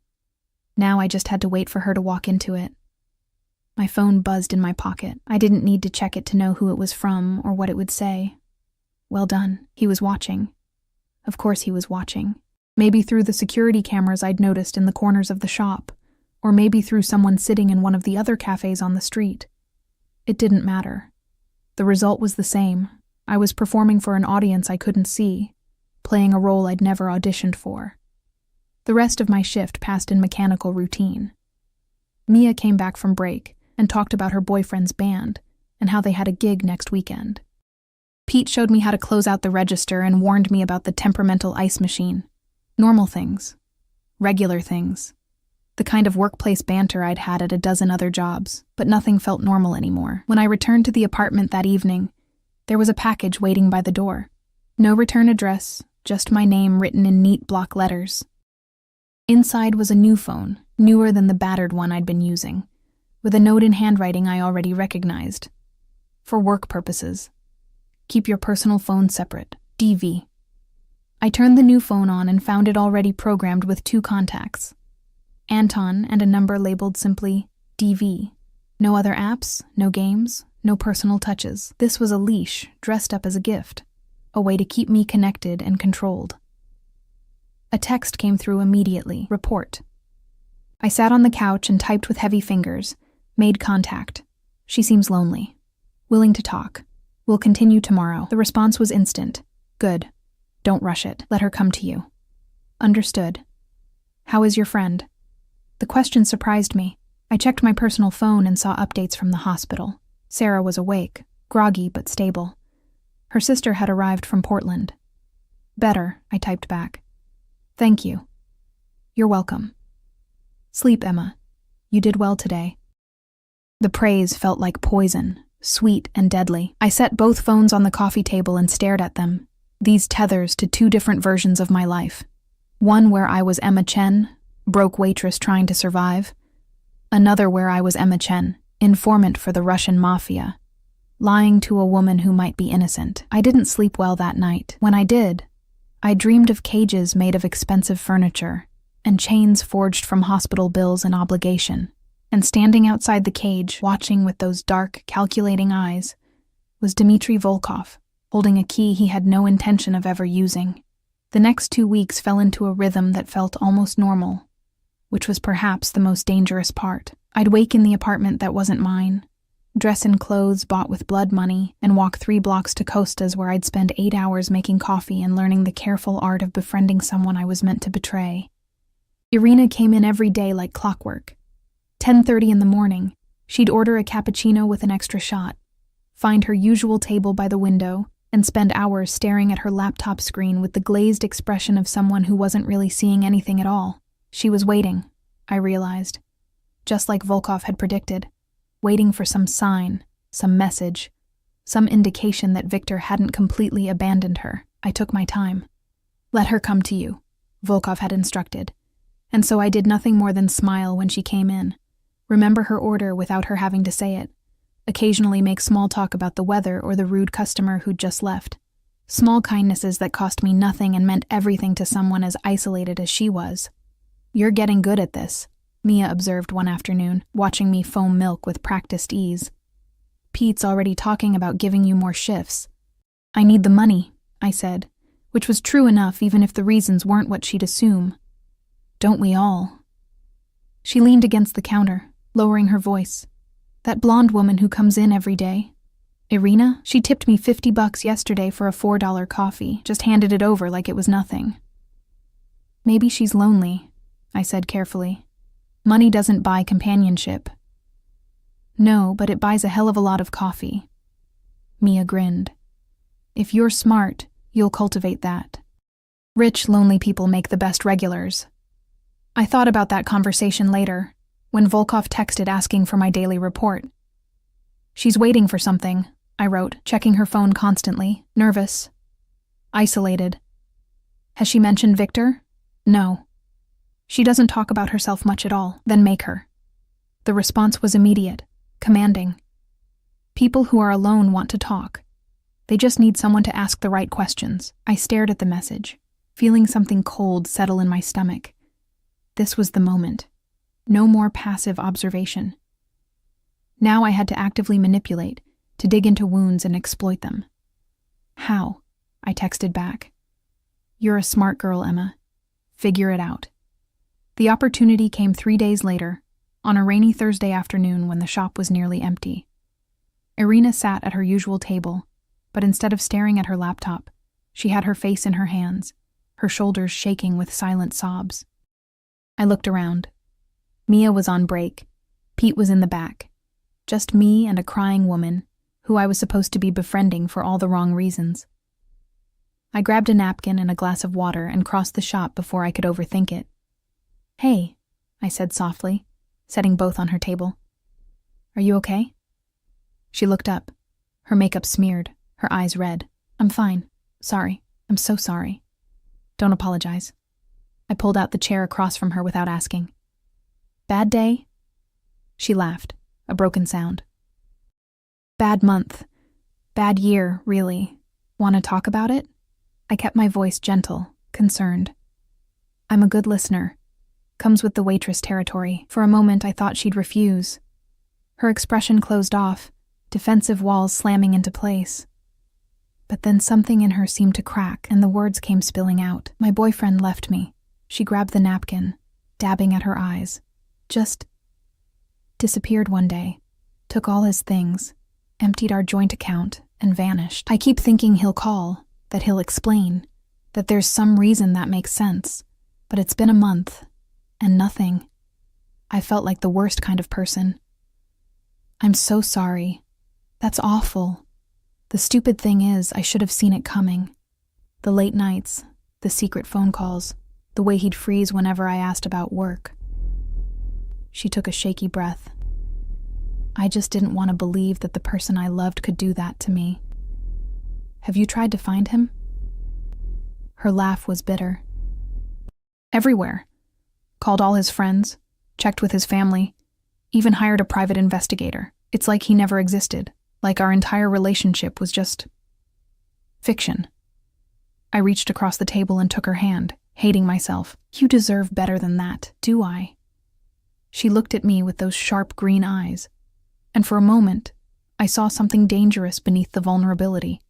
Now I just had to wait for her to walk into it. My phone buzzed in my pocket. I didn't need to check it to know who it was from or what it would say. Well done. He was watching. Of course he was watching. Maybe through the security cameras I'd noticed in the corners of the shop, or maybe through someone sitting in one of the other cafes on the street. It didn't matter. The result was the same. I was performing for an audience I couldn't see, playing a role I'd never auditioned for. The rest of my shift passed in mechanical routine. Mia came back from break, and talked about her boyfriend's band and how they had a gig next weekend. Pete showed me how to close out the register and warned me about the temperamental ice machine. Normal things. Regular things. The kind of workplace banter I'd had at a dozen other jobs, but nothing felt normal anymore. When I returned to the apartment that evening, there was a package waiting by the door. No return address, just my name written in neat block letters. Inside was a new phone, newer than the battered one I'd been using, with a note in handwriting I already recognized. For work purposes. Keep your personal phone separate. DV. I turned the new phone on and found it already programmed with 2 contacts. Anton and a number labeled simply DV. No other apps, no games, no personal touches. This was a leash dressed up as a gift, a way to keep me connected and controlled. A text came through immediately. Report. I sat on the couch and typed with heavy fingers. Made contact. She seems lonely. Willing to talk. We'll continue tomorrow. The response was instant. Good. Don't rush it. Let her come to you. Understood. How is your friend? The question surprised me. I checked my personal phone and saw updates from the hospital. Sarah was awake, groggy but stable. Her sister had arrived from Portland. Better, I typed back. Thank you. You're welcome. Sleep, Emma. You did well today. The praise felt like poison, sweet and deadly. I set both phones on the coffee table and stared at them, these tethers to 2 different versions of my life. One where I was Emma Chen, broke waitress trying to survive. Another where I was Emma Chen, informant for the Russian Mafia, lying to a woman who might be innocent. I didn't sleep well that night. When I did, I dreamed of cages made of expensive furniture and chains forged from hospital bills and obligation. And standing outside the cage, watching with those dark, calculating eyes, was Dmitry Volkov, holding a key he had no intention of ever using. The next 2 weeks fell into a rhythm that felt almost normal, which was perhaps the most dangerous part. I'd wake in the apartment that wasn't mine, dress in clothes bought with blood money, and walk 3 blocks to Costa's where I'd spend 8 hours making coffee and learning the careful art of befriending someone I was meant to betray. Irina came in every day like clockwork. 10:30 in the morning, she'd order a cappuccino with an extra shot, find her usual table by the window, and spend hours staring at her laptop screen with the glazed expression of someone who wasn't really seeing anything at all. She was waiting, I realized, just like Volkov had predicted, waiting for some sign, some message, some indication that Victor hadn't completely abandoned her. I took my time. Let her come to you, Volkov had instructed, and so I did nothing more than smile when she came in, remember her order without her having to say it, occasionally make small talk about the weather or the rude customer who'd just left. Small kindnesses that cost me nothing and meant everything to someone as isolated as she was. You're getting good at this, Mia observed one afternoon, watching me foam milk with practiced ease. Pete's already talking about giving you more shifts. I need the money, I said, which was true enough even if the reasons weren't what she'd assume. Don't we all? She leaned against the counter, lowering her voice. That blonde woman who comes in every day. Irina? She tipped me $50 yesterday for a $4 coffee, just handed it over like it was nothing. Maybe she's lonely, I said carefully. Money doesn't buy companionship. No, but it buys a hell of a lot of coffee. Mia grinned. If you're smart, you'll cultivate that. Rich, lonely people make the best regulars. I thought about that conversation later, when Volkov texted asking for my daily report. She's waiting for something, I wrote, checking her phone constantly, nervous. Isolated. Has she mentioned Victor? No. She doesn't talk about herself much at all, then make her. The response was immediate, commanding. People who are alone want to talk. They just need someone to ask the right questions. I stared at the message, feeling something cold settle in my stomach. This was the moment. No more passive observation. Now I had to actively manipulate, to dig into wounds and exploit them. How? I texted back. You're a smart girl, Emma. Figure it out. The opportunity came 3 days later, on a rainy Thursday afternoon when the shop was nearly empty. Irina sat at her usual table, but instead of staring at her laptop, she had her face in her hands, her shoulders shaking with silent sobs. I looked around. Mia was on break. Pete was in the back. Just me and a crying woman, who I was supposed to be befriending for all the wrong reasons. I grabbed a napkin and a glass of water and crossed the shop before I could overthink it. "Hey," I said softly, setting both on her table. "Are you okay?" She looked up, her makeup smeared, her eyes red. "I'm fine. Sorry. I'm so sorry." "Don't apologize." I pulled out the chair across from her without asking. "Bad day?" She laughed, a broken sound. "Bad month. Bad year, really. Want to talk about it?" I kept my voice gentle, concerned. "I'm a good listener. Comes with the waitress territory." For a moment I thought she'd refuse. Her expression closed off, defensive walls slamming into place. But then something in her seemed to crack, and the words came spilling out. "My boyfriend left me." She grabbed the napkin, dabbing at her eyes. "Just disappeared one day, took all his things, emptied our joint account, and vanished. I keep thinking he'll call, that he'll explain, that there's some reason that makes sense. But it's been a month, and nothing. I felt like the worst kind of person. I'm so sorry. That's awful. The stupid thing is, I should have seen it coming. The late nights, the secret phone calls, the way he'd freeze whenever I asked about work." She took a shaky breath. "I just didn't want to believe that the person I loved could do that to me. Have you tried to find him?" Her laugh was bitter. "Everywhere. Called all his friends, checked with his family, even hired a private investigator. It's like he never existed, like our entire relationship was just fiction." I reached across the table and took her hand, hating myself. "You deserve better than that, do I?" She looked at me with those sharp green eyes, and for a moment, I saw something dangerous beneath the vulnerability.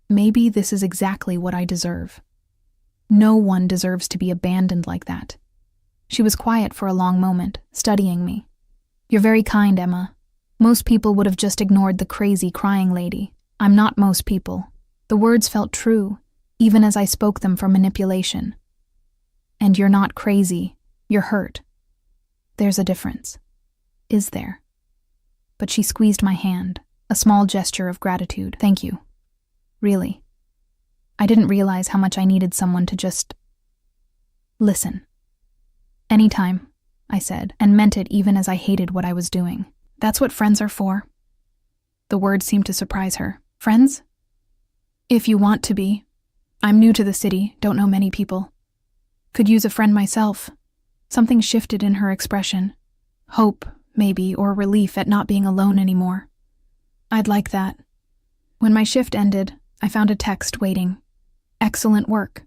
Maybe this is exactly what I deserve. No one deserves to be abandoned like that. She was quiet for a long moment, studying me. "You're very kind, Emma. Most people would have just ignored the crazy crying lady. I'm not most people." The words felt true, even as I spoke them for manipulation. "And you're not crazy. You're hurt. There's a difference. Is there?" But she squeezed my hand, a small gesture of gratitude. "Thank you. Really. I didn't realize how much I needed someone to just listen." "Anytime," I said, and meant it even as I hated what I was doing. "That's what friends are for." The word seemed to surprise her. "Friends?" "If you want to be. I'm new to the city, don't know many people. Could use a friend myself." Something shifted in her expression. Hope, maybe, or relief at not being alone anymore. "I'd like that." When my shift ended, I found a text waiting. "Excellent work.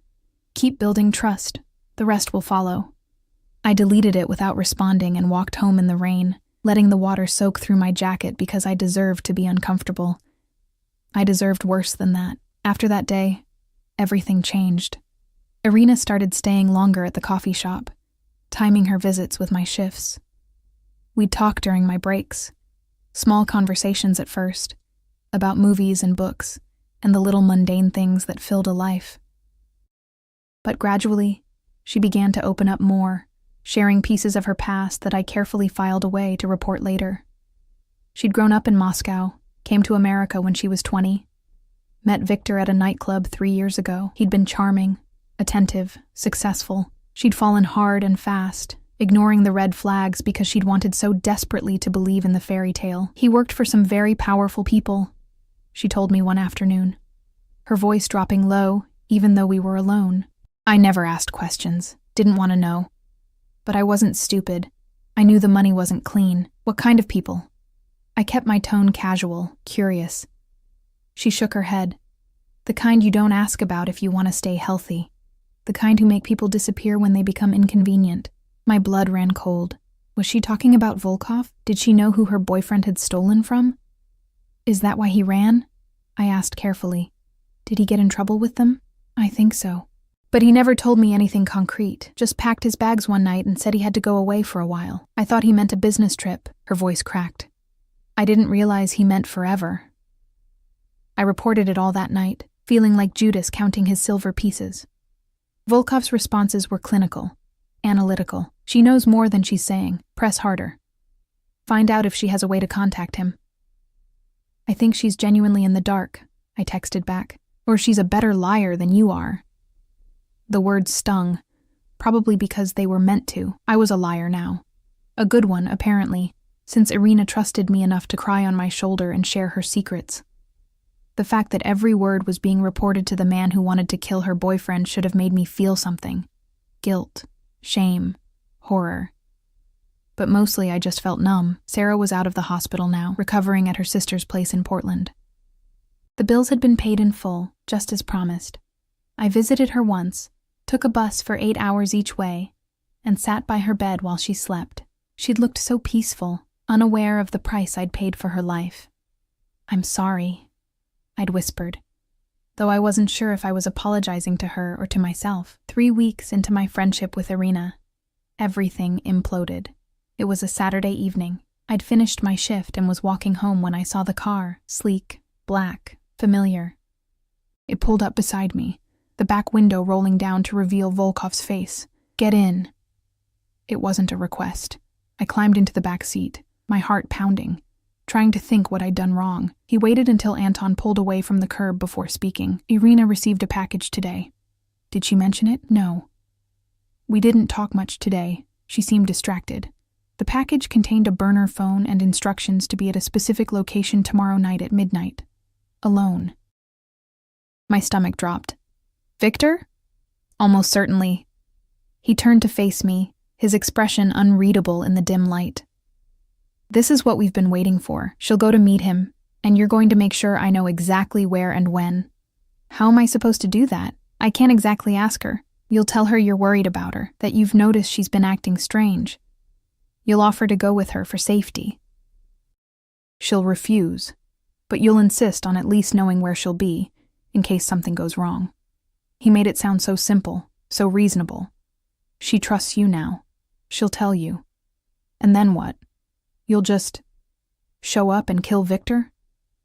Keep building trust. The rest will follow." I deleted it without responding and walked home in the rain, letting the water soak through my jacket because I deserved to be uncomfortable. I deserved worse than that. After that day, everything changed. Irina started staying longer at the coffee shop, timing her visits with my shifts. We'd talk during my breaks, small conversations at first, about movies and books, and the little mundane things that filled a life. But gradually, she began to open up more, sharing pieces of her past that I carefully filed away to report later. She'd grown up in Moscow, came to America when she was 20, met Victor at a nightclub 3 years ago. He'd been charming, attentive, successful. She'd fallen hard and fast, ignoring the red flags because she'd wanted so desperately to believe in the fairy tale. "He worked for some very powerful people," she told me one afternoon, her voice dropping low, even though we were alone. I never asked questions, didn't want to know. But I wasn't stupid. I knew the money wasn't clean. "What kind of people?" I kept my tone casual, curious. She shook her head. "The kind you don't ask about if you want to stay healthy. The kind who make people disappear when they become inconvenient." My blood ran cold. Was she talking about Volkov? Did she know who her boyfriend had stolen from? "Is that why he ran?" I asked carefully. "Did he get in trouble with them?" "I think so. But he never told me anything concrete, just packed his bags one night and said he had to go away for a while. I thought he meant a business trip." Her voice cracked. "I didn't realize he meant forever." I reported it all that night, feeling like Judas counting his silver pieces. Volkov's responses were clinical, analytical. "She knows more than she's saying. Press harder." Find out if she has a way to contact him. I think she's genuinely in the dark, I texted back. Or she's a better liar than you are. The words stung, probably because they were meant to. I was a liar now. A good one, apparently, since Irina trusted me enough to cry on my shoulder and share her secrets. The fact that every word was being reported to the man who wanted to kill her boyfriend should have made me feel something. Guilt, shame, horror. But mostly I just felt numb. Sarah was out of the hospital now, recovering at her sister's place in Portland. The bills had been paid in full, just as promised. I visited her once, took a bus for 8 hours each way, and sat by her bed while she slept. She'd looked so peaceful, unaware of the price I'd paid for her life. "I'm sorry," I'd whispered, though I wasn't sure if I was apologizing to her or to myself. 3 weeks into my friendship with Irina, everything imploded. It was a Saturday evening. I'd finished my shift and was walking home when I saw the car, sleek, black, familiar. It pulled up beside me, the back window rolling down to reveal Volkov's face. "Get in." It wasn't a request. I climbed into the back seat, my heart pounding, trying to think what I'd done wrong. He waited until Anton pulled away from the curb before speaking. "Irina received a package today. Did she mention it?" "No." "We didn't talk much today." She seemed distracted. "The package contained a burner phone and instructions to be at a specific location tomorrow night at midnight. Alone." My stomach dropped. "Victor?" "Almost certainly." He turned to face me, his expression unreadable in the dim light. "This is what we've been waiting for. She'll go to meet him, and you're going to make sure I know exactly where and when." "How am I supposed to do that? I can't exactly ask her. You'll tell her you're worried about her, that you've noticed she's been acting strange. You'll offer to go with her for safety. She'll refuse, but you'll insist on at least knowing where she'll be, in case something goes wrong." He made it sound so simple, so reasonable. "She trusts you now. She'll tell you. And then what? You'll just show up and kill Victor?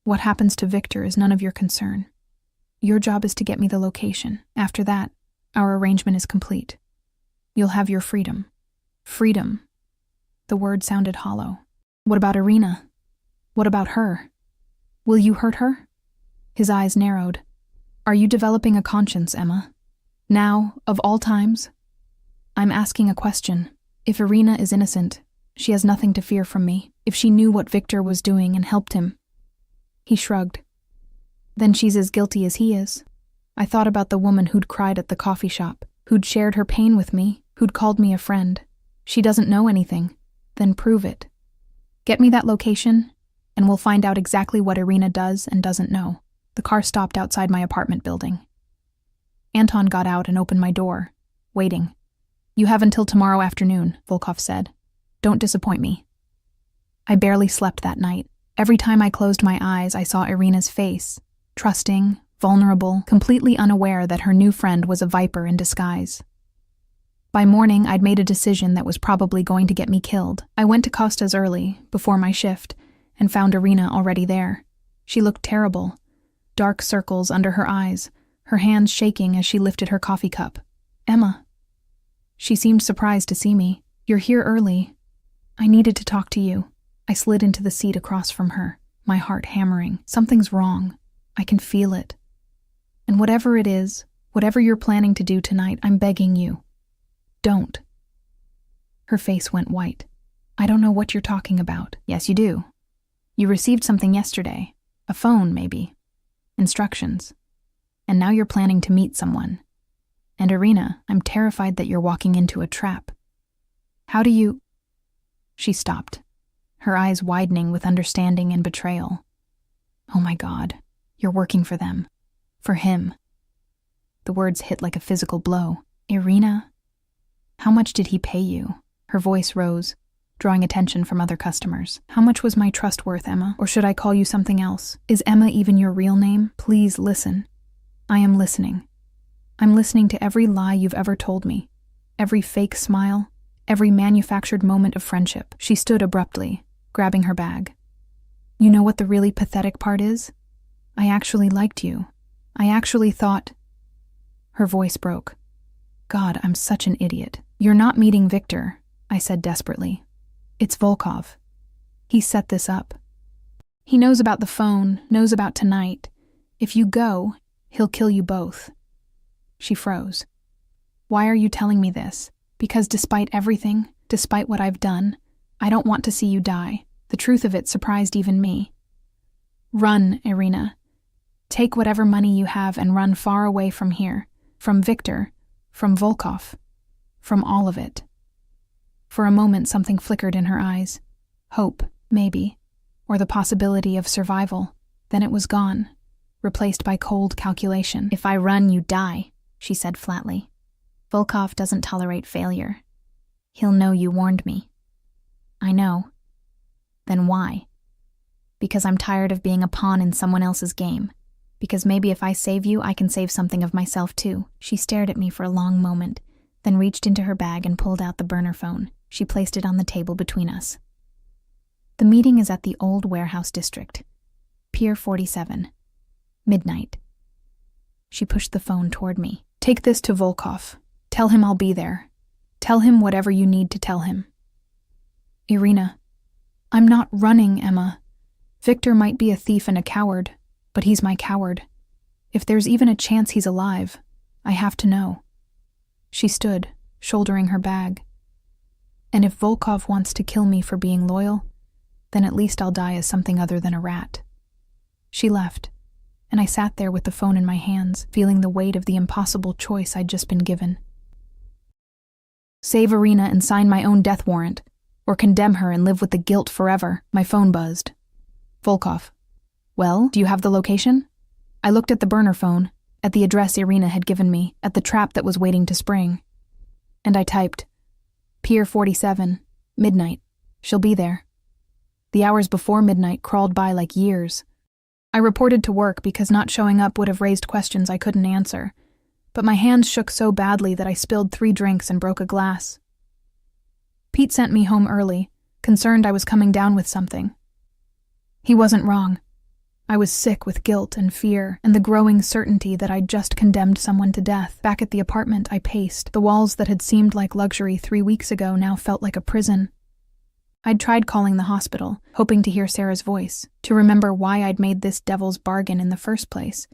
What happens to Victor is none of your concern. Your job is to get me the location. After that, our arrangement is complete. You'll have your freedom." Freedom. The word sounded hollow. "What about Irina? What about her? Will you hurt her?" His eyes narrowed. "Are you developing a conscience, Emma? Now, of all times?" "I'm asking a question. If Irina is innocent, she has nothing to fear from me. If she knew what Victor was doing and helped him." He shrugged. "Then she's as guilty as he is." I thought about the woman who'd cried at the coffee shop, who'd shared her pain with me, who'd called me a friend. She doesn't know anything. Then prove it. Get me that location, and we'll find out exactly what Irina does and doesn't know. The car stopped outside my apartment building. Anton got out and opened my door, waiting. "You have until tomorrow afternoon," Volkov said. "Don't disappoint me." I barely slept that night. Every time I closed my eyes, I saw Irina's face, trusting, vulnerable, completely unaware that her new friend was a viper in disguise. By morning, I'd made a decision that was probably going to get me killed. I went to Costa's early, before my shift, and found Irina already there. She looked terrible. Dark circles under her eyes, her hands shaking as she lifted her coffee cup. "Emma." She seemed surprised to see me. "You're here early. I needed to talk to you." I slid into the seat across from her, my heart hammering. Something's wrong. I can feel it. And whatever it is, whatever you're planning to do tonight, I'm begging you. Don't. Her face went white. "I don't know what you're talking about." "Yes, you do. You received something yesterday. A phone, maybe. Instructions. And now you're planning to meet someone. And Irina, I'm terrified that you're walking into a trap. How do you—" She stopped, her eyes widening with understanding and betrayal. "Oh my God, you're working for them. For him." The words hit like a physical blow. "Irina? How much did he pay you?" Her voice rose, drawing attention from other customers. "How much was my trust worth, Emma? Or should I call you something else? Is Emma even your real name? Please listen." "I am listening. I'm listening to every lie you've ever told me, every fake smile, every manufactured moment of friendship." She stood abruptly, grabbing her bag. "You know what the really pathetic part is? I actually liked you. I actually thought—" Her voice broke. "God, I'm such an idiot." "You're not meeting Victor," I said desperately. "It's Volkov. He set this up. He knows about the phone, knows about tonight. If you go, he'll kill you both. She froze. Why are you telling me this? Because despite everything, despite what I've done, I don't want to see you die. The truth of it surprised even me. Run, Irina. Take whatever money you have and run far away from here. From Victor, from Volkov, from all of it. For a moment something flickered in her eyes. Hope, maybe, or the possibility of survival. Then it was gone, replaced by cold calculation. If I run, you die, she said flatly. Volkov doesn't tolerate failure. He'll know you warned me. I know. Then why? Because I'm tired of being a pawn in someone else's game. Because maybe if I save you, I can save something of myself too. She stared at me for a long moment, then reached into her bag and pulled out the burner phone. She placed it on the table between us. The meeting is at the old warehouse district. Pier 47. Midnight. She pushed the phone toward me. Take this to Volkov. Tell him I'll be there. Tell him whatever you need to tell him. Irina. I'm not running, Emma. Victor might be a thief and a coward, but he's my coward. If there's even a chance he's alive, I have to know. She stood, shouldering her bag. And if Volkov wants to kill me for being loyal, then at least I'll die as something other than a rat. She left, and I sat there with the phone in my hands, feeling the weight of the impossible choice I'd just been given. Save Irina and sign my own death warrant, or condemn her and live with the guilt forever. My phone buzzed. Volkov. Well, do you have the location? I looked at the burner phone, at the address Irina had given me, at the trap that was waiting to spring. And I typed, Pier 47, midnight. She'll be there. The hours before midnight crawled by like years. I reported to work because not showing up would have raised questions I couldn't answer, but my hands shook so badly that I spilled 3 drinks and broke a glass. Pete sent me home early, concerned I was coming down with something. He wasn't wrong. I was sick with guilt and fear and the growing certainty that I'd just condemned someone to death. Back at the apartment, I paced. The walls that had seemed like luxury 3 weeks ago now felt like a prison. I'd tried calling the hospital, hoping to hear Sarah's voice, to remember why I'd made this devil's bargain in the first place.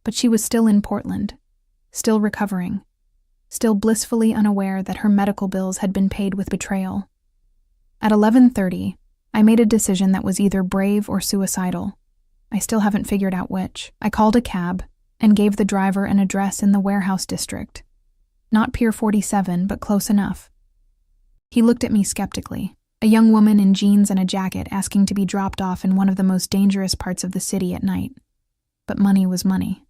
But she was still in Portland, still recovering, still blissfully unaware that her medical bills had been paid with betrayal. At 11:30, I made a decision that was either brave or suicidal. I still haven't figured out which. I called a cab and gave the driver an address in the warehouse district. Not Pier 47, but close enough. He looked at me skeptically, a young woman in jeans and a jacket asking to be dropped off in one of the most dangerous parts of the city at night. But money was money.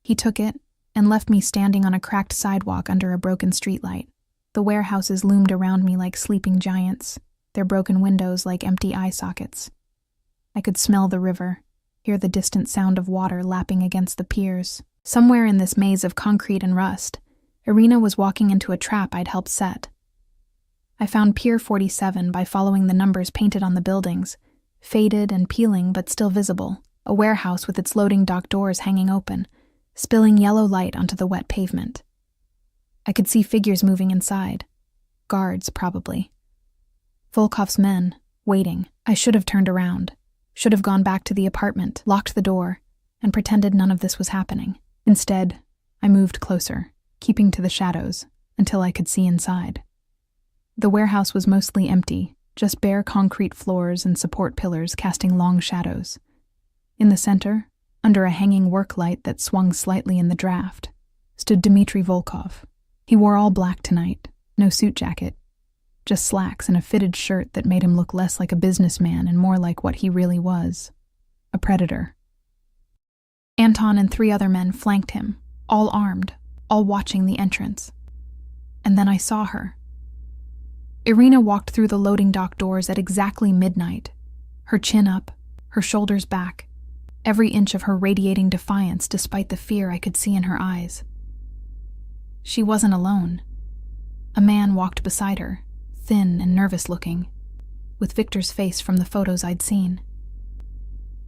He took it and left me standing on a cracked sidewalk under a broken streetlight. The warehouses loomed around me like sleeping giants, their broken windows like empty eye sockets. I could smell the river, hear the distant sound of water lapping against the piers. Somewhere in this maze of concrete and rust, Irina was walking into a trap I'd helped set. I found Pier 47 by following the numbers painted on the buildings, faded and peeling but still visible, a warehouse with its loading dock doors hanging open, spilling yellow light onto the wet pavement. I could see figures moving inside. Guards, probably. Volkov's men, waiting. I should have turned around, should have gone back to the apartment, locked the door, and pretended none of this was happening. Instead, I moved closer, keeping to the shadows, until I could see inside. The warehouse was mostly empty, just bare concrete floors and support pillars casting long shadows. In the center, under a hanging work light that swung slightly in the draft, stood Dmitry Volkov. He wore all black tonight, no suit jacket, just slacks and a fitted shirt that made him look less like a businessman and more like what he really was, a predator. Anton and 3 other men flanked him, all armed, all watching the entrance. And then I saw her. Irina walked through the loading dock doors at exactly midnight, her chin up, her shoulders back, every inch of her radiating defiance despite the fear I could see in her eyes. She wasn't alone. A man walked beside her, thin and nervous-looking, with Victor's face from the photos I'd seen.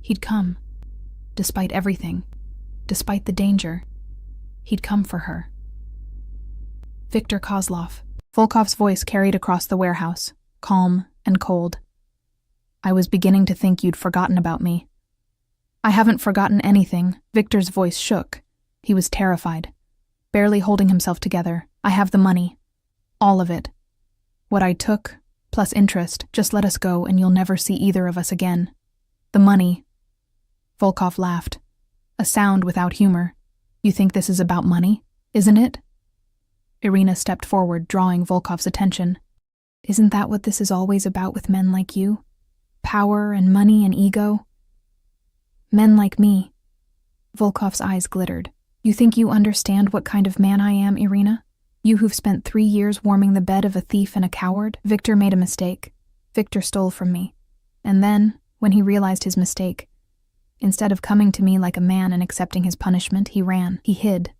He'd come, despite everything, despite the danger. He'd come for her. Victor Kozlov. Volkov's voice carried across the warehouse, calm and cold. I was beginning to think you'd forgotten about me." "I haven't forgotten anything." Victor's voice shook. He was terrified, barely holding himself together. "I have the money. All of it. What I took, plus interest. Just let us go and you'll never see either of us again." "The money." Volkov laughed, a sound without humor. "You think this is about money, isn't it?" Irina stepped forward, drawing Volkov's attention. "Isn't that what this is always about with men like you? Power and money and ego?" "Men like me." Volkov's eyes glittered. "You think you understand what kind of man I am, Irina? You who've spent 3 years warming the bed of a thief and a coward? Victor made a mistake. Victor stole from me. And then, when he realized his mistake, instead of coming to me like a man and accepting his punishment, he ran. He hid.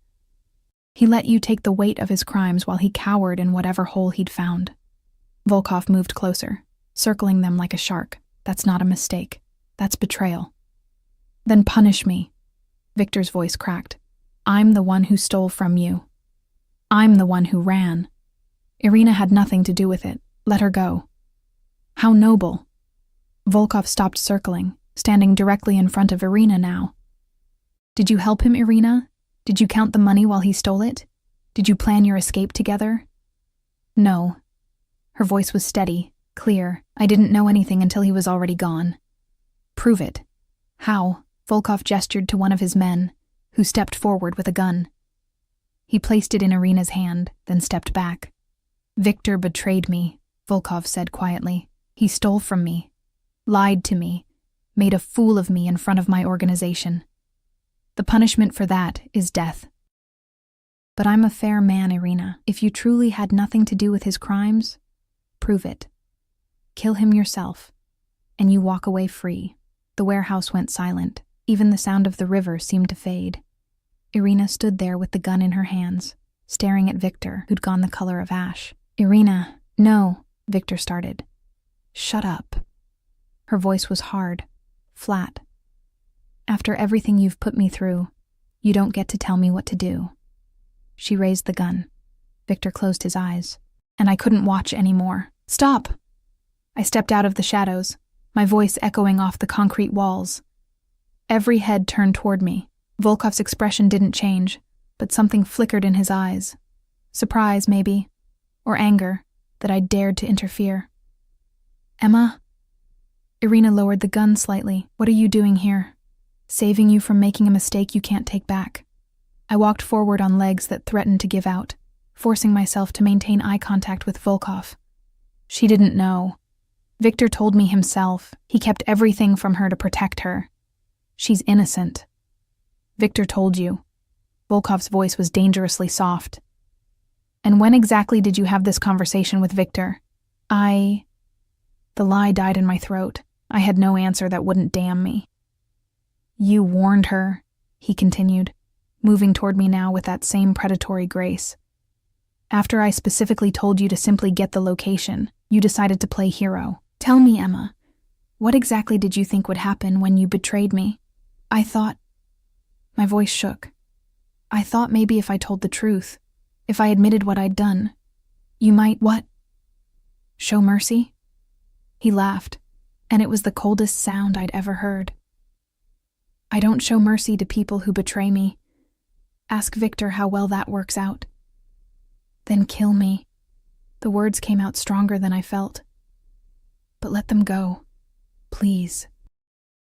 He let you take the weight of his crimes while he cowered in whatever hole he'd found." Volkov moved closer, circling them like a shark. "That's not a mistake. That's betrayal." "Then punish me." Victor's voice cracked. "I'm the one who stole from you. I'm the one who ran. Irina had nothing to do with it. Let her go." "How noble." Volkov stopped circling, standing directly in front of Irina now. "Did you help him, Irina? Did you count the money while he stole it? Did you plan your escape together?" "No." Her voice was steady, clear. "I didn't know anything until he was already gone." "Prove it." "How?" Volkov gestured to one of his men, who stepped forward with a gun. He placed it in Irina's hand, then stepped back. "Victor betrayed me," Volkov said quietly. "He stole from me, lied to me, made a fool of me in front of my organization. The punishment for that is death. But I'm a fair man, Irina. If you truly had nothing to do with his crimes, prove it. Kill him yourself, and you walk away free." The warehouse went silent. Even the sound of the river seemed to fade. Irina stood there with the gun in her hands, staring at Victor, who'd gone the color of ash. "Irina, no," Victor started. "Shut up." Her voice was hard, flat. "After everything you've put me through, you don't get to tell me what to do." She raised the gun. Victor closed his eyes, and I couldn't watch anymore. "Stop!" I stepped out of the shadows, my voice echoing off the concrete walls. Every head turned toward me. Volkov's expression didn't change, but something flickered in his eyes. Surprise, maybe, or anger that I dared to interfere. "Emma?" Irina lowered the gun slightly. "What are you doing here? Saving you from making a mistake you can't take back." I walked forward on legs that threatened to give out, forcing myself to maintain eye contact with Volkov. She didn't know. Victor told me himself. He kept everything from her to protect her. She's innocent. Victor told you. Volkov's voice was dangerously soft. "And when exactly did you have this conversation with Victor?" The lie died in my throat. I had no answer that wouldn't damn me. "You warned her," he continued, moving toward me now with that same predatory grace. "After I specifically told you to simply get the location, you decided to play hero. Tell me, Emma, what exactly did you think would happen when you betrayed me?" "I thought..." My voice shook. "I thought maybe if I told the truth, if I admitted what I'd done, you might..." "What?" "Show mercy?" He laughed, and it was the coldest sound I'd ever heard. "I don't show mercy to people who betray me. Ask Victor how well that works out." "Then kill me." The words came out stronger than I felt. "But let them go. Please."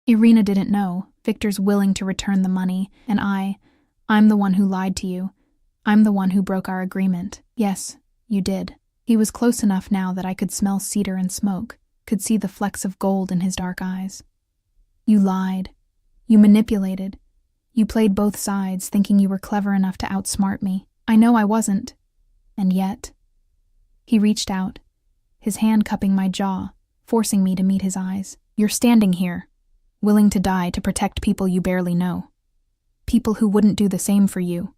Irina didn't know. Victor's willing to return the money, and I'm the one who lied to you. I'm the one who broke our agreement. Yes, you did. He was close enough now that I could smell cedar and smoke, could see the flecks of gold in his dark eyes. You lied. You manipulated. You played both sides, thinking you were clever enough to outsmart me. I know I wasn't. And yet... He reached out, his hand cupping my jaw, forcing me to meet his eyes. "You're standing here, willing to die to protect people you barely know. People who wouldn't do the same for you.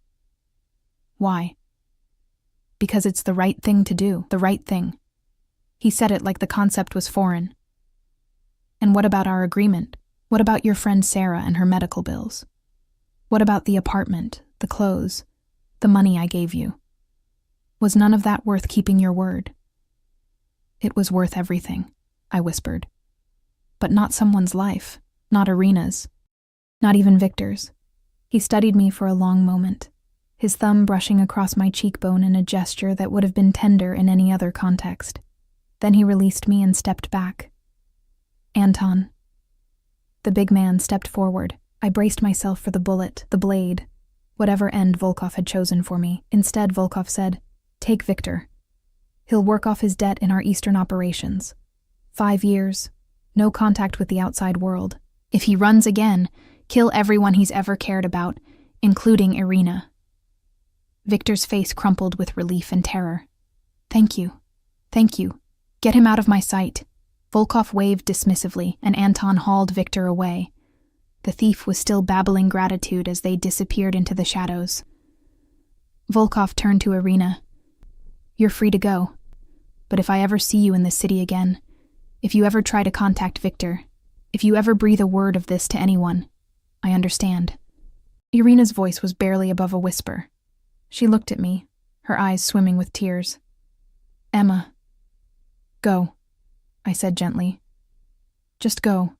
Why?" "Because it's the right thing to do, the right thing." He said it like the concept was foreign. "And what about our agreement? What about your friend Sarah and her medical bills? What about the apartment, the clothes, the money I gave you? Was none of that worth keeping your word?" "It was worth everything," I whispered. but not someone's life, not Irina's, not even Victor's. He studied me for a long moment, his thumb brushing across my cheekbone in a gesture that would have been tender in any other context. Then he released me and stepped back. Anton. The big man stepped forward. I braced myself for the bullet, the blade, whatever end Volkov had chosen for me. Instead, Volkov said, "Take Victor. He'll work off his debt in our Eastern operations. 5 years, no contact with the outside world. If he runs again, kill everyone he's ever cared about, including Irina." Victor's face crumpled with relief and terror. Thank you. Get him out of my sight." Volkov waved dismissively, and Anton hauled Victor away. The thief was still babbling gratitude as they disappeared into the shadows. Volkov turned to Irina. "You're free to go. But if I ever see you in this city again, if you ever try to contact Victor, if you ever breathe a word of this to anyone, I understand." Irina's voice was barely above a whisper. She looked at me, her eyes swimming with tears. "Emma, go," I said gently. "Just go.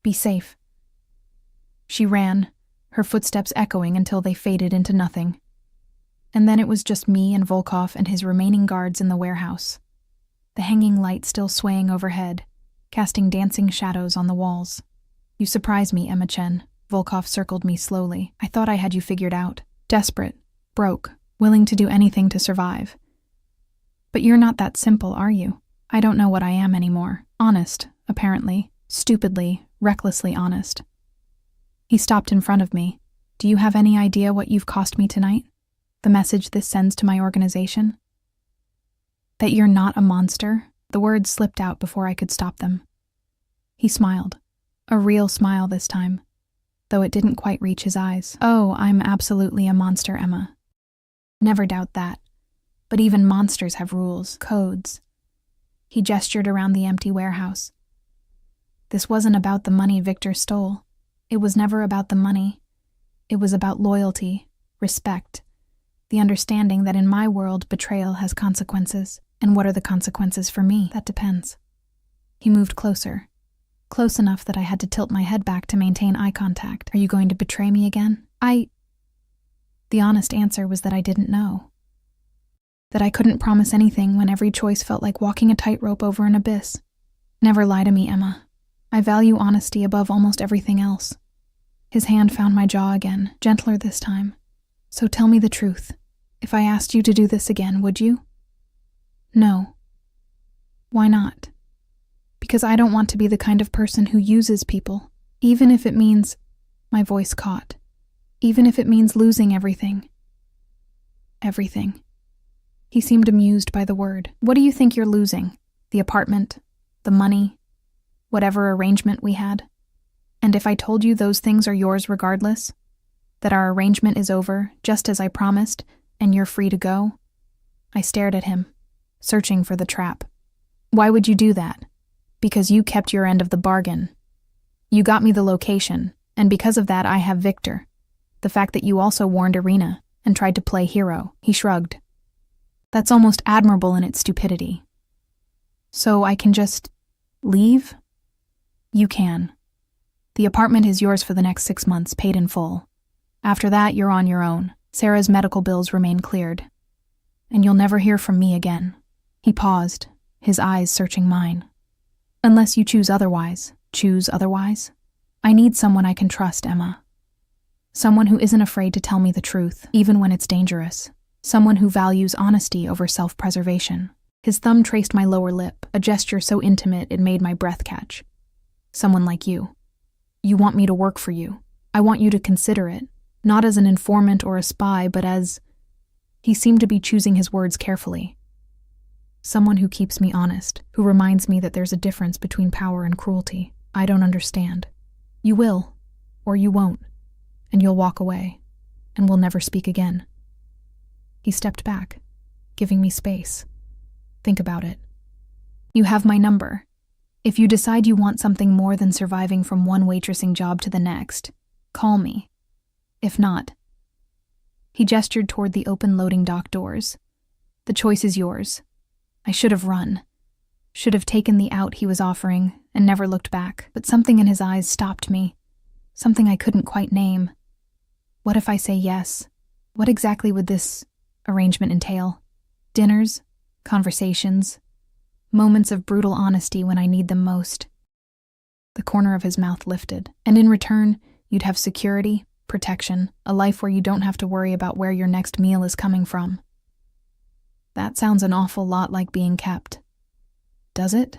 Be safe." She ran, her footsteps echoing until they faded into nothing. And then it was just me and Volkov and his remaining guards in the warehouse, the hanging light still swaying overhead, casting dancing shadows on the walls. "You surprise me, Emma Chen." Volkov circled me slowly. "I thought I had you figured out. Desperate, broke, willing to do anything to survive. But you're not that simple, are you? I don't know what I am anymore. Honest, apparently. Stupidly, recklessly honest." He stopped in front of me. "Do you have any idea what you've cost me tonight? The message this sends to my organization? That you're not a monster?" The words slipped out before I could stop them. He smiled. A real smile this time, though it didn't quite reach his eyes. "Oh, I'm absolutely a monster, Emma. Never doubt that. But even monsters have rules, codes." He gestured around the empty warehouse. "This wasn't about the money Victor stole. It was never about the money. It was about loyalty, respect, the understanding that in my world betrayal has consequences. And what are the consequences for me? That depends." He moved closer, close enough that I had to tilt my head back to maintain eye contact. "Are you going to betray me again?" The honest answer was that I didn't know. That I couldn't promise anything when every choice felt like walking a tightrope over an abyss. "Never lie to me, Emma. I value honesty above almost everything else." His hand found my jaw again, gentler this time. "So tell me the truth. If I asked you to do this again, would you?" "No." "Why not?" "Because I don't want to be the kind of person who uses people, even if it means—" My voice caught. "Even if it means losing everything." "Everything." He seemed amused by the word. "What do you think you're losing? The apartment? The money? Whatever arrangement we had? And if I told you those things are yours regardless? That our arrangement is over, just as I promised, and you're free to go?" I stared at him, searching for the trap. "Why would you do that?" "Because you kept your end of the bargain. You got me the location, and because of that I have Victor. The fact that you also warned Irina and tried to play hero." He shrugged. "That's almost admirable in its stupidity. So I can just leave?" "You can. The apartment is yours for the next 6 months, paid in full. After that, you're on your own. Sarah's medical bills remain cleared. And you'll never hear from me again." He paused, his eyes searching mine. "Unless you choose otherwise." "Choose otherwise?" "I need someone I can trust, Emma. Someone who isn't afraid to tell me the truth, even when it's dangerous. Someone who values honesty over self-preservation." His thumb traced my lower lip, a gesture so intimate it made my breath catch. "Someone like you. You want me to work for you. I want you to consider it, not as an informant or a spy, but as—" He seemed to be choosing his words carefully. "Someone who keeps me honest, who reminds me that there's a difference between power and cruelty. I don't understand. You will, or you won't, and you'll walk away, and we'll never speak again." He stepped back, giving me space. "Think about it. You have my number. If you decide you want something more than surviving from one waitressing job to the next, call me. If not—" He gestured toward the open loading dock doors. "The choice is yours. I should have run. Should have taken the out he was offering and never looked back, but something in his eyes stopped me. Something I couldn't quite name. What if I say yes? What exactly would this arrangement entail? Dinners? Conversations? Moments of brutal honesty when I need them most? The corner of his mouth lifted. And in return, you'd have security, protection, a life where you don't have to worry about where your next meal is coming from. That sounds an awful lot like being kept. Does it?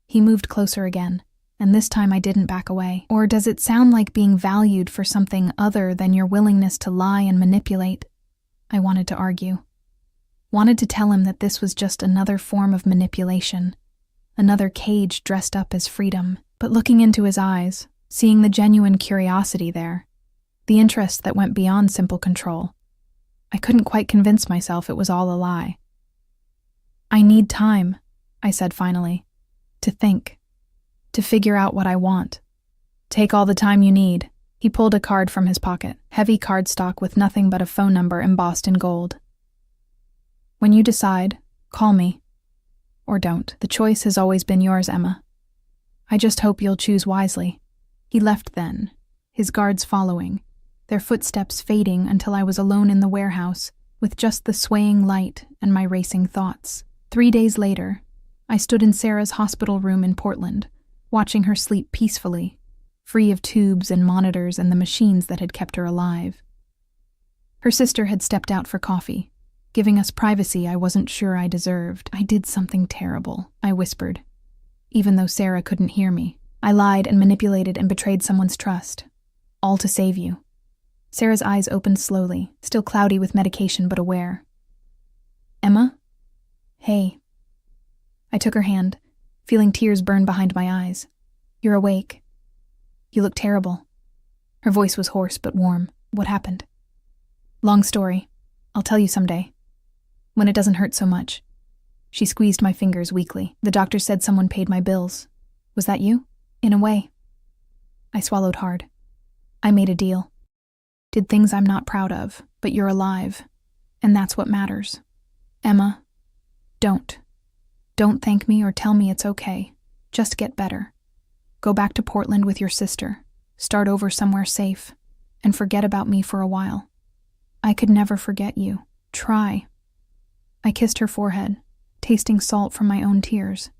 He moved closer again, and this time I didn't back away. Or does it sound like being valued for something other than your willingness to lie and manipulate? I wanted to argue. Wanted to tell him that this was just another form of manipulation, another cage dressed up as freedom. But looking into his eyes, seeing the genuine curiosity there, the interest that went beyond simple control, I couldn't quite convince myself it was all a lie. I need time, I said finally, to think, to figure out what I want. Take all the time you need. He pulled a card from his pocket, heavy cardstock with nothing but a phone number embossed in gold. When you decide, call me. Or don't. The choice has always been yours, Emma. I just hope you'll choose wisely. He left then, his guards following, their footsteps fading until I was alone in the warehouse, with just the swaying light and my racing thoughts. 3 days later, I stood in Sarah's hospital room in Portland, watching her sleep peacefully, free of tubes and monitors and the machines that had kept her alive. Her sister had stepped out for coffee, giving us privacy I wasn't sure I deserved. I did something terrible, I whispered, even though Sarah couldn't hear me. I lied and manipulated and betrayed someone's trust, all to save you. Sarah's eyes opened slowly, still cloudy with medication but aware. Emma? Hey. I took her hand, feeling tears burn behind my eyes. You're awake. You look terrible. Her voice was hoarse but warm. What happened? Long story. I'll tell you someday. When it doesn't hurt so much. She squeezed my fingers weakly. The doctor said someone paid my bills. Was that you? In a way. I swallowed hard. I made a deal. Did things I'm not proud of, but you're alive. And that's what matters. Emma, don't. Don't thank me or tell me it's okay. Just get better. Go back to Portland with your sister. Start over somewhere safe. And forget about me for a while. I could never forget you. Try. I kissed her forehead, tasting salt from my own tears.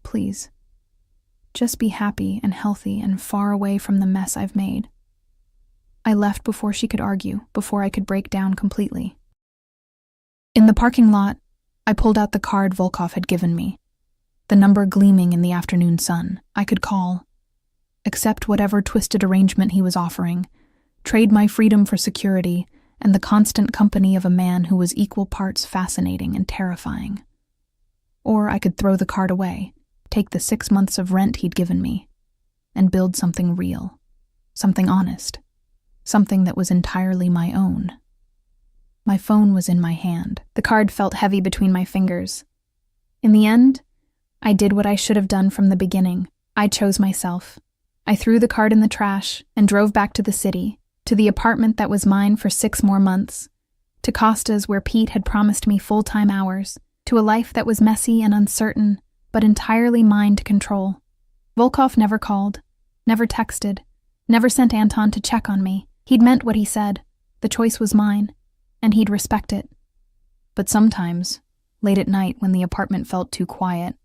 Please. Just be happy and healthy and far away from the mess I've made. I left before she could argue, before I could break down completely. In the parking lot, I pulled out the card Volkov had given me, the number gleaming in the afternoon sun. I could call, accept whatever twisted arrangement he was offering, trade my freedom for security and the constant company of a man who was equal parts fascinating and terrifying. Or I could throw the card away, take the 6 months of rent he'd given me, and build something real, something honest, something that was entirely my own. My phone was in my hand. The card felt heavy between my fingers. In the end, I did what I should have done from the beginning. I chose myself. I threw the card in the trash and drove back to the city, to the apartment that was mine for 6 more months, to Costa's where Pete had promised me full-time hours, to a life that was messy and uncertain, but entirely mine to control. Volkov never called, never texted, never sent Anton to check on me. He'd meant what he said. The choice was mine, and he'd respect it. But sometimes, late at night when the apartment felt too quiet,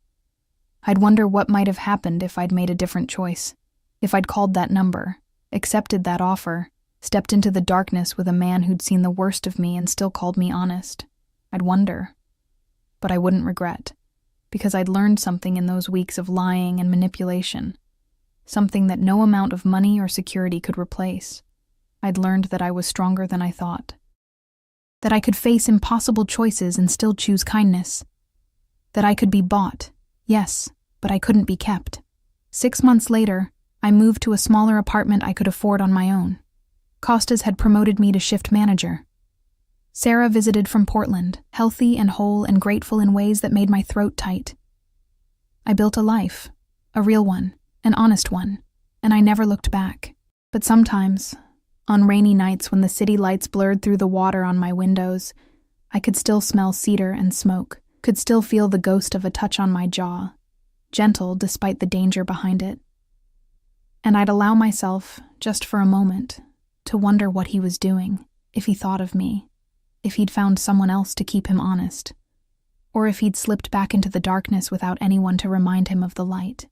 I'd wonder what might have happened if I'd made a different choice, if I'd called that number, accepted that offer, stepped into the darkness with a man who'd seen the worst of me and still called me honest. I'd wonder. But I wouldn't regret, because I'd learned something in those weeks of lying and manipulation, something that no amount of money or security could replace. I'd learned that I was stronger than I thought, that I could face impossible choices and still choose kindness, that I could be bought, yes, but I couldn't be kept. 6 months later, I moved to a smaller apartment I could afford on my own. Costas had promoted me to shift manager. Sarah visited from Portland, healthy and whole and grateful in ways that made my throat tight. I built a life, a real one, an honest one, and I never looked back. But sometimes, on rainy nights when the city lights blurred through the water on my windows, I could still smell cedar and smoke, could still feel the ghost of a touch on my jaw, gentle despite the danger behind it. And I'd allow myself, just for a moment, to wonder what he was doing, if he thought of me, if he'd found someone else to keep him honest, or if he'd slipped back into the darkness without anyone to remind him of the light.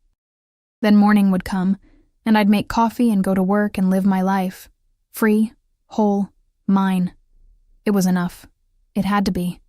Then morning would come, and I'd make coffee and go to work and live my life. Free, whole, mine. It was enough. It had to be.